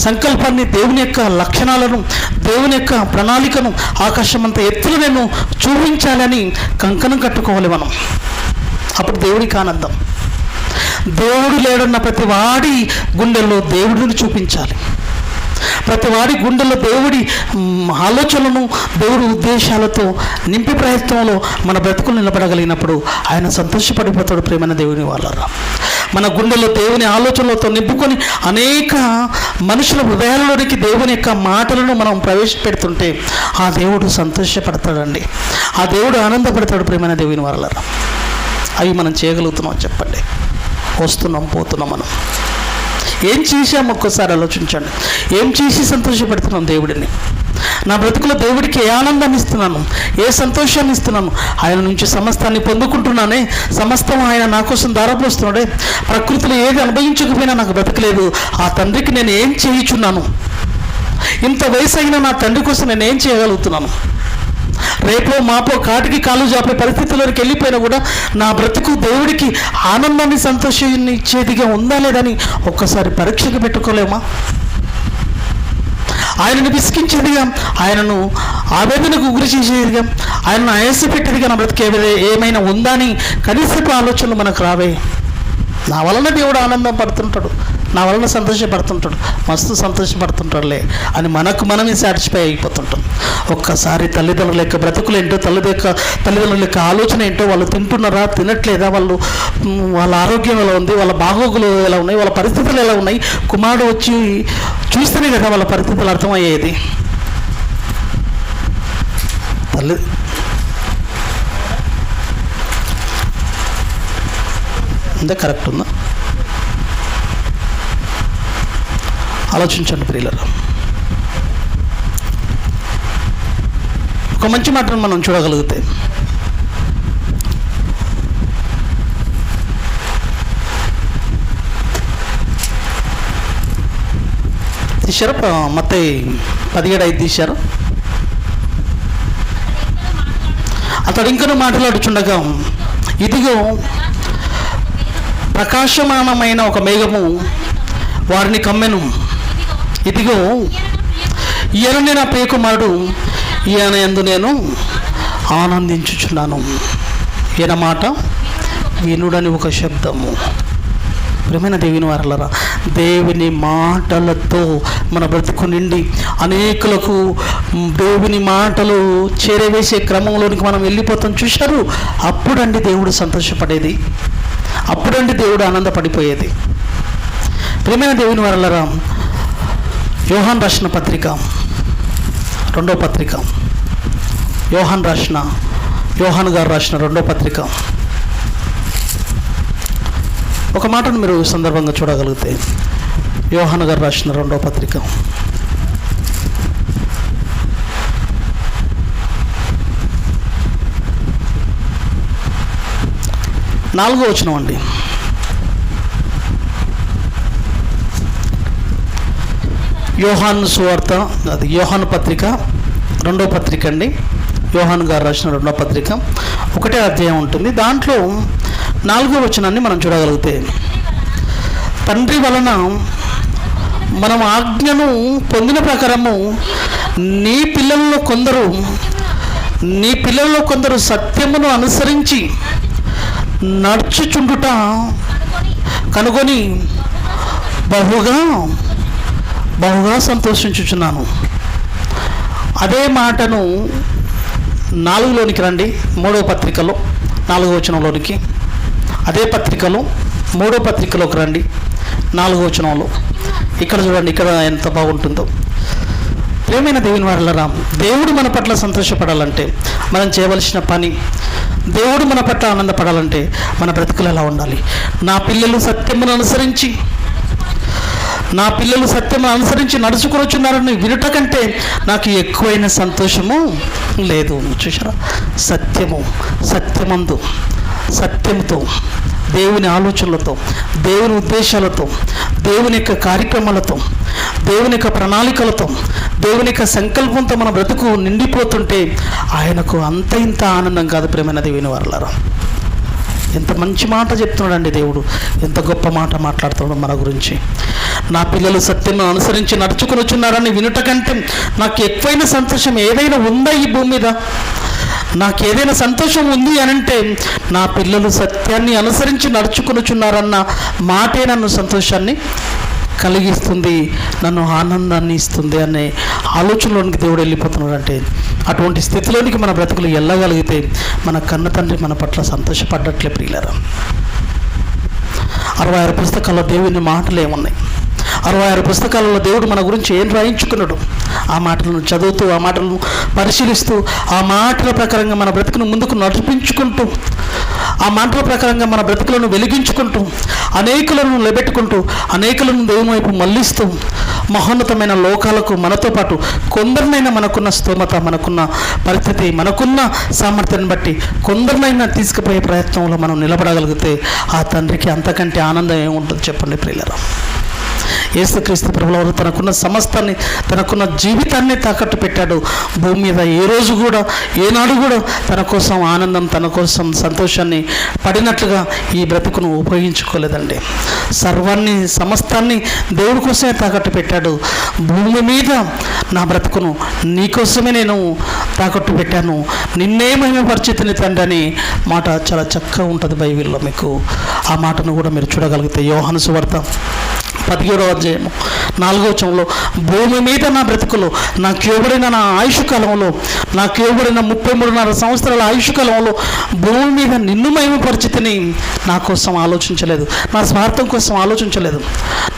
సంకల్పాన్ని, దేవుని యొక్క లక్షణాలను, దేవుని యొక్క ప్రణాళికను ఆకాశమంత ఎత్తులు నేను చూపించాలని కంకణం కట్టుకోవాలి మనం. అప్పుడు దేవుడికి ఆనందం. దేవుడు లేడన్న ప్రతి వాడి గుండెల్లో దేవుడిని చూపించాలి. ప్రతి వాడి గుండెల్లో దేవుడి ఆలోచనలను, దేవుడి ఉద్దేశాలతో నింపే ప్రయత్నంలో మన బ్రతుకులు నిలబడగలిగినప్పుడు ఆయన సంతోషపడిపోతాడు. ప్రేమైన దేవుని వాళ్ళరా, మన గుండెల్లో దేవుని ఆలోచనలతో నింపుకొని అనేక మనుషుల హృదయాలలోనికి దేవుని యొక్క మాటలను మనం ప్రవేశపెడుతుంటే ఆ దేవుడు సంతోషపడతాడండి. ఆ దేవుడు ఆనందపడతాడు. ప్రేమైన దేవుని వాళ్ళరా, అవి మనం చేయగలుగుతున్నాం చెప్పండి? వస్తున్నాం పోతున్నాం. మనం ఏం చేశాము ఒక్కసారి ఆలోచించండి. ఏం చేసి సంతోషపెడుతున్నాం దేవుడిని? నా బ్రతుకులో దేవుడికి ఏ ఆనందాన్ని ఇస్తున్నాను, ఏ సంతోషాన్ని ఇస్తున్నాను? ఆయన నుంచి సమస్తాన్ని పొందుకుంటున్నానే, సమస్తం ఆయన నా కోసం ధారపోస్తున్నాడే. ప్రకృతిలో ఏది అనుభవించకపోయినా నాకు బ్రతకలేదు. ఆ తండ్రికి నేను ఏం చేయుచున్నాను? ఇంత వయసు అయినా నా తండ్రి కోసం నేను ఏం చేయగలుగుతున్నాను? రేపో మాపో కాటికి కాలు జాపే పరిస్థితుల్లోకి వెళ్ళిపోయినా కూడా నా బ్రతుకు దేవుడికి ఆనందాన్ని సంతోషాన్ని ఇచ్చేదిగా ఉందా లేదని ఒక్కసారి పరీక్షకు పెట్టుకోలేమా? ఆయనను విసిగించేదిగా, ఆయనను ఆవేదనకు గురి చేసేదిగా, ఆయనను ఆయాసపెట్టేదిగా నా బ్రతుకు ఏమైనా ఉందా అని కనీసపు ఆలోచనలు మనకు రావే? నా వలన దేవుడు ఆనందం పడుతుంటాడు, నా వలన సంతోషపడుతుంటాడు, మస్తు సంతోషపడుతుంటాడులే అని మనమే సాటిస్ఫై అయిపోతుంటాం. ఒక్కసారి తల్లిదండ్రుల యొక్క బ్రతుకులు ఏంటో, తల్లిదండ్రుల యొక్క ఆలోచన ఏంటో, వాళ్ళు తింటున్నారా తినట్లేదా, వాళ్ళ ఆరోగ్యం ఎలా ఉంది, వాళ్ళ బాగోగులు ఎలా ఉన్నాయి, వాళ్ళ పరిస్థితులు ఎలా ఉన్నాయి, కుమారుడు వచ్చి చూస్తేనే కదా వాళ్ళ పరిస్థితులు అర్థమయ్యేది. అంతే కరెక్ట్ ఉందా? ఆలోచించండి ప్రియులారా. ఒక మంచి మాటను మనం చూడగలిగితే, తీశారు మత్తయి 17:5 తీశారు. అతడు ఇంకనూ మాట్లాడుచుండగా, ఇదిగో ప్రకాశమానమైన ఒక మేఘము వారిని కమ్మెను. ఇదిగో ఈయననే నా ప్రియకుమారుడు, ఈయన యందు నేను ఆనందించుచున్నాను, ఈయన మాట వినుడని ఒక శబ్దము. ప్రియమైన దేవుని వారలారా, దేవుని మాటలతో మన బ్రతుకు నిండి అనేకులకు దేవుని మాటలు చేరవేసే క్రమంలోనికి మనం వెళ్ళిపోతాం. చూశారు? అప్పుడండి దేవుడు సంతోషపడేది, అప్పుడండి దేవుడు ఆనందపడిపోయేది. ప్రియమైన దేవుని వారలారా, యోహాను రాసిన పత్రిక, 2వ పత్రిక, యోహాను గారు రాసిన 2వ పత్రిక, ఒక మాటను మీరు సందర్భంగా చూడగలిగితే, యోహాను గారు రాసిన 2వ పత్రిక, 4వ వచనం అండి. యోహాను సువార్త, అది యోహాను పత్రిక 2వ పత్రిక అండి. యోహాను గారు రాసిన 2వ పత్రిక 1వ అధ్యాయం ఉంటుంది. దాంట్లో 4వ వచనాన్ని మనం చూడగలిగితే, తండ్రి వలన మనం ఆజ్ఞను పొందిన ప్రకారము నీ పిల్లల్లో కొందరు సత్యమును అనుసరించి నడుచుచుండుట కనుగొని బహుగా సంతోషించుచున్నాను. అదే మాటను 4లోనికి రండి, 3వ పత్రికలో 4వ వచనంలోనికి. అదే పత్రికలో 3వ పత్రికలోకి రండి, 4వ వచనంలో. ఇక్కడ చూడండి, ఇక్కడ ఎంత బాగుంటుందో. ప్రియమైన దేవుని వారలారా, దేవుడు మన పట్ల సంతోషపడాలంటే మనం చేయవలసిన పని, దేవుడు మన పట్ల ఆనందపడాలంటే మన బ్రతుకులు ఎలా ఉండాలి? నా పిల్లలు సత్యమును అనుసరించి నడుచుకొనుచున్నారని వినుట కంటే నాకు ఎక్కువైన సంతోషము లేదు. చూసారా? సత్యముతో, దేవుని ఆలోచనలతో, దేవుని ఉద్దేశాలతో, దేవుని యొక్క కార్యక్రమాలతో, దేవుని యొక్క ప్రణాళికలతో, దేవుని యొక్క సంకల్పంతో మన బ్రతుకు నిండిపోతుంటే ఆయనకు అంత ఇంత ఆనందం కాదు. ప్రియమైన దేవుని వారలారా, ఎంత మంచి మాట చెప్తున్నాడండి దేవుడు, ఎంత గొప్ప మాట మాట్లాడుతున్నాడు మన గురించి. నా పిల్లలు సత్యం అనుసరించి నడుచుకొనుచున్నారని వినుట కంటే నాకు ఎక్కువైన సంతోషం ఏదైనా ఉందా ఈ భూమి మీద? నాకు ఏదైనా సంతోషం ఉంది అనంటే నా పిల్లలు సత్యాన్ని అనుసరించి నడుచుకొనుచున్నారన్న మాటే నన్ను సంతోషాన్ని కలిగిస్తుంది, నన్ను ఆనందాన్ని ఇస్తుంది అనే ఆలోచనలోనికి దేవుడు వెళ్ళిపోతున్నాడు. అంటే అటువంటి స్థితిలోనికి మన బ్రతుకులు వెళ్ళగలిగితే మన కన్న తండ్రి మన పట్ల సంతోషపడ్డట్లే. ప్రియులారా, 66 పుస్తకాల్లో దేవుని మాటలు ఏమున్నాయి? 66 పుస్తకాలలో దేవుడు మన గురించి ఏం రాయించుకున్నాడు, ఆ మాటలను చదువుతూ, ఆ మాటలను పరిశీలిస్తూ, ఆ మాటల ప్రకారంగా మన బ్రతుకును ముందుకు నడిపించుకుంటూ, ఆ మాటల ప్రకారంగా మన బ్రతుకులను వెలిగించుకుంటూ, అనేకులను నిలబెట్టుకుంటూ, అనేకులను దేవుని వైపు మళ్ళిస్తూ, మహోన్నతమైన లోకాలకు మనతో పాటు కొందరినైనా మనకున్న స్తోమత, మనకున్న పరిస్థితి, మనకున్న సామర్థ్యాన్ని బట్టి కొందరినైనా తీసుకుపోయే ప్రయత్నంలో మనం నిలబడగలిగితే ఆ తండ్రికి అంతకంటే ఆనందం ఏముంటుంది చెప్పండి ప్రియులారా. యేసుక్రీస్తు ప్రభువారు తనకున్న సమస్తాన్ని, తనకున్న జీవితాన్ని తాకట్టు పెట్టాడు. భూమి మీద ఏ రోజు కూడా, ఏనాడు కూడా తన కోసం ఆనందం, తన కోసం సంతోషాన్ని పడినట్లుగా ఈ బ్రతుకును ఉపయోగించుకోలేదండి. సర్వాన్ని, సమస్తాన్ని దేవుడి కోసమే తాకట్టు పెట్టాడు. భూమి మీద నా బ్రతుకును నీకోసమే నేను తాకట్టు పెట్టాను, నిన్నే మహిమపరిచితిని తండ్రి అని మాట చాలా చక్కగా ఉంటుంది బైబిల్లో. మీకు ఆ మాటను కూడా మీరు చూడగలిగితే యోహాను సువార్త 17వ అధ్యాయము 4వ వచనంలో, భూమి మీద నా బ్రతుకులో, నాకు ఇవ్వబడిన నా ఆయుష్ కాలంలో, నాకు ఇవ్వబడిన 33.5 సంవత్సరాల ఆయుష్ కాలంలో భూమి మీద నిన్ను మహిమపరిచితిని, నా కోసం ఆలోచించలేదు, నా స్వార్థం కోసం ఆలోచించలేదు,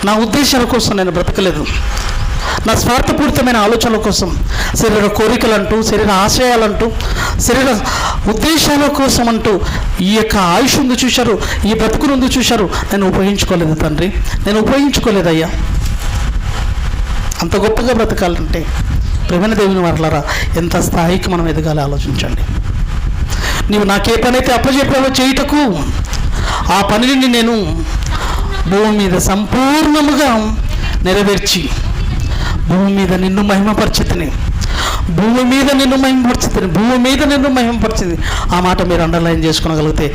నా ఉద్దేశాల కోసం నేను బ్రతకలేదు, నా స్వార్థపూరితమైన ఆలోచనల కోసం, శరీర కోరికలంటూ, శరీర ఆశయాలంటూ, శరీర ఉద్దేశాల కోసం అంటూ ఈ యొక్క ఆయుష్ ఉంది చూశారు, ఈ బ్రతుకునుంది చూశారు, నేను ఉపయోగించుకోలేదు తండ్రి, నేను ఉపయోగించుకోలేదయ్యా. అంత గొప్పగా బ్రతకాలంటే ప్రేమైన దేవుని వారలారా ఎంత స్థాయికి మనం ఎదగాలి ఆలోచించండి. నీవు నాకే పని అయితే అప్పచెప్పావో చేయుటకు ఆ పనిని నేను భూమి మీద సంపూర్ణముగా నెరవేర్చి భూమి మీద నిన్ను మహిమపరిచితిని, భూమి మీద నిన్ను మహిమపరిచితిని, భూమి మీద నిన్ను మహిమపరిచింది. ఆ మాట మీరు అండర్లైన్ చేసుకోగలిగితే,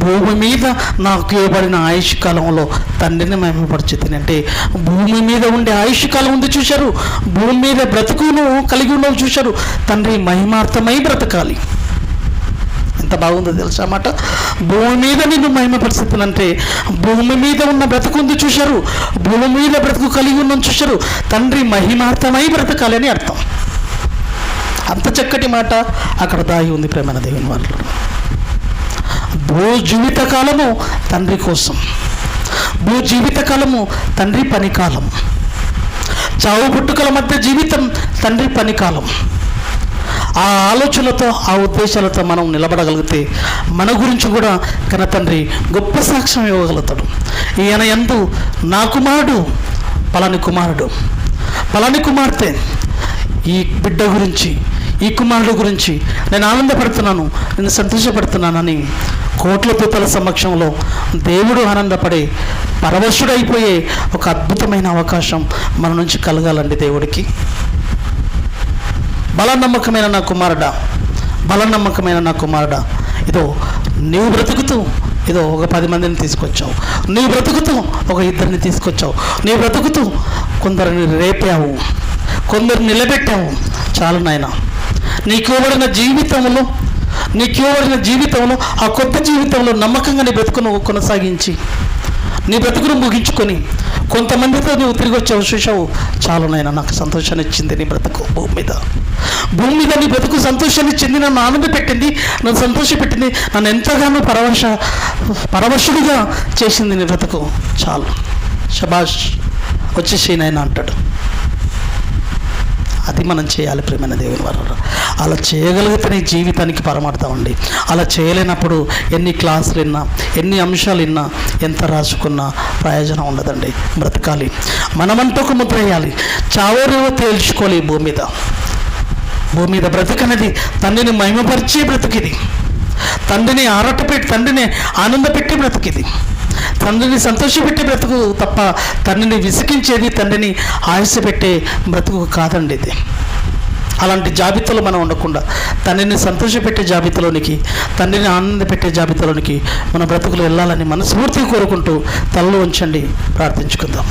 భూమి మీద నాకు ఇవ్వబడిన ఆయుష్ కాలంలో తండ్రిని మహిమపరిచితిని అంటే భూమి మీద ఉండే ఆయుష్ కాలం ఉంది చూశారు, భూమి మీద బ్రతుకును కలిగి ఉండవు చూశారు, తండ్రి మహిమార్థమై బ్రతకాలి. ఎంత బాగుందో తెలుసా మాట. భూమి మీద నిన్ను మహిమపరిస్థితులు అంటే భూమి మీద ఉన్న బ్రతుకుంది చూశారు, భూమి మీద బ్రతుకు కలిగి ఉన్నాను చూశారు, తండ్రి మహిమార్థమై బ్రతకాలి అని అర్థం. అంత చక్కటి మాట అక్కడ దాగి ఉంది ప్రేమైన దేవుని వాళ్ళు. భూ జీవిత కాలము తండ్రి కోసం, భూ జీవిత కాలము తండ్రి పనికాలం, చావు పుట్టుకల మధ్య జీవితం తండ్రి పనికాలం. ఆ ఆలోచనలతో, ఆ ఉద్దేశాలతో మనం నిలబడగలిగితే మన గురించి కూడా కన్న తండ్రి గొప్ప సాక్ష్యం ఇవ్వగలుగుతాడు. ఈయన యందు నా కుమారుడు, పలాని కుమారుడు, పలాని కుమార్తె, ఈ బిడ్డ గురించి, ఈ కుమారుడు గురించి నేను ఆనందపడుతున్నాను, నేను సంతోషపడుతున్నానని కోట్ల దూతల సమక్షంలో దేవుడు ఆనందపడే, పరవశుడైపోయే ఒక అద్భుతమైన అవకాశం మన నుంచి కలగాలండి దేవుడికి. బలనమ్మకమైన నా కుమారుడా, బలనమ్మకమైన నా కుమారుడా, ఇదో నీవు బ్రతుకుతూ ఏదో ఒక 10 మందిని తీసుకొచ్చావు, నీవు బ్రతుకుతూ ఒక 2 తీసుకొచ్చావు, నీవు బ్రతుకుతూ కొందరిని రేపావు, కొందరు నిలబెట్టావు. చాలు నాయన, నీకు ఇవ్వబడిన జీవితంలో ఆ కొత్త జీవితంలో నమ్మకంగా నీ బ్రతుకును కొనసాగించి, నీ బ్రతుకును ముగించుకొని కొంతమందితో నువ్వు తిరిగి వచ్చావు చూసావు. చాలు నాయన, నాకు సంతోషాన్ని ఇచ్చింది నీ బ్రతుకు. భూమి మీద నీ బ్రతుకు సంతోషాన్ని ఇచ్చింది, నన్ను ఆనంద పెట్టింది, నన్ను సంతోషపెట్టింది, నన్ను ఎంతగానో పరవశుడిగా చేసింది నీ బ్రతుకు. చాలు, శబాష్, వచ్చేసి నాయన అంటాడు. అది మనం చేయాలి ప్రేమైన దేవుని వారు. అలా చేయగలిగితే నీ జీవితానికి పరమార్థం అండి. అలా చేయలేనప్పుడు ఎన్ని క్లాసులు విన్నా, ఎన్ని అంశాలు విన్నా, ఎంత రాసుకున్నా ప్రయోజనం ఉండదండి. బ్రతకాలి, మనమంటూ ఒక ముద్ర వేయాలి, చావరేవో తేల్చుకోవాలి. భూమి మీద బ్రతుకనేది తండ్రిని మహిమపరిచే బ్రతుకిది, తండ్రిని ఆరాటపెట్టి, తండ్రిని ఆనందపెట్టే బ్రతుకిది, తండ్రిని సంతోషపెట్టే బ్రతుకు తప్ప తండ్రిని విసిగించేది, తండ్రిని ఆయాసపెట్టే బ్రతుకు కాదండి ఇది. అలాంటి జాబితాలో మనం ఉండకుండా తండ్రిని సంతోషపెట్టే జాబితాలోనికి, తండ్రిని ఆనందపెట్టే జాబితాలోనికి మన బ్రతుకులు వెళ్ళాలని మనస్ఫూర్తిగా కోరుకుంటూ తలలో ఉంచండి, ప్రార్థించుకుందాం.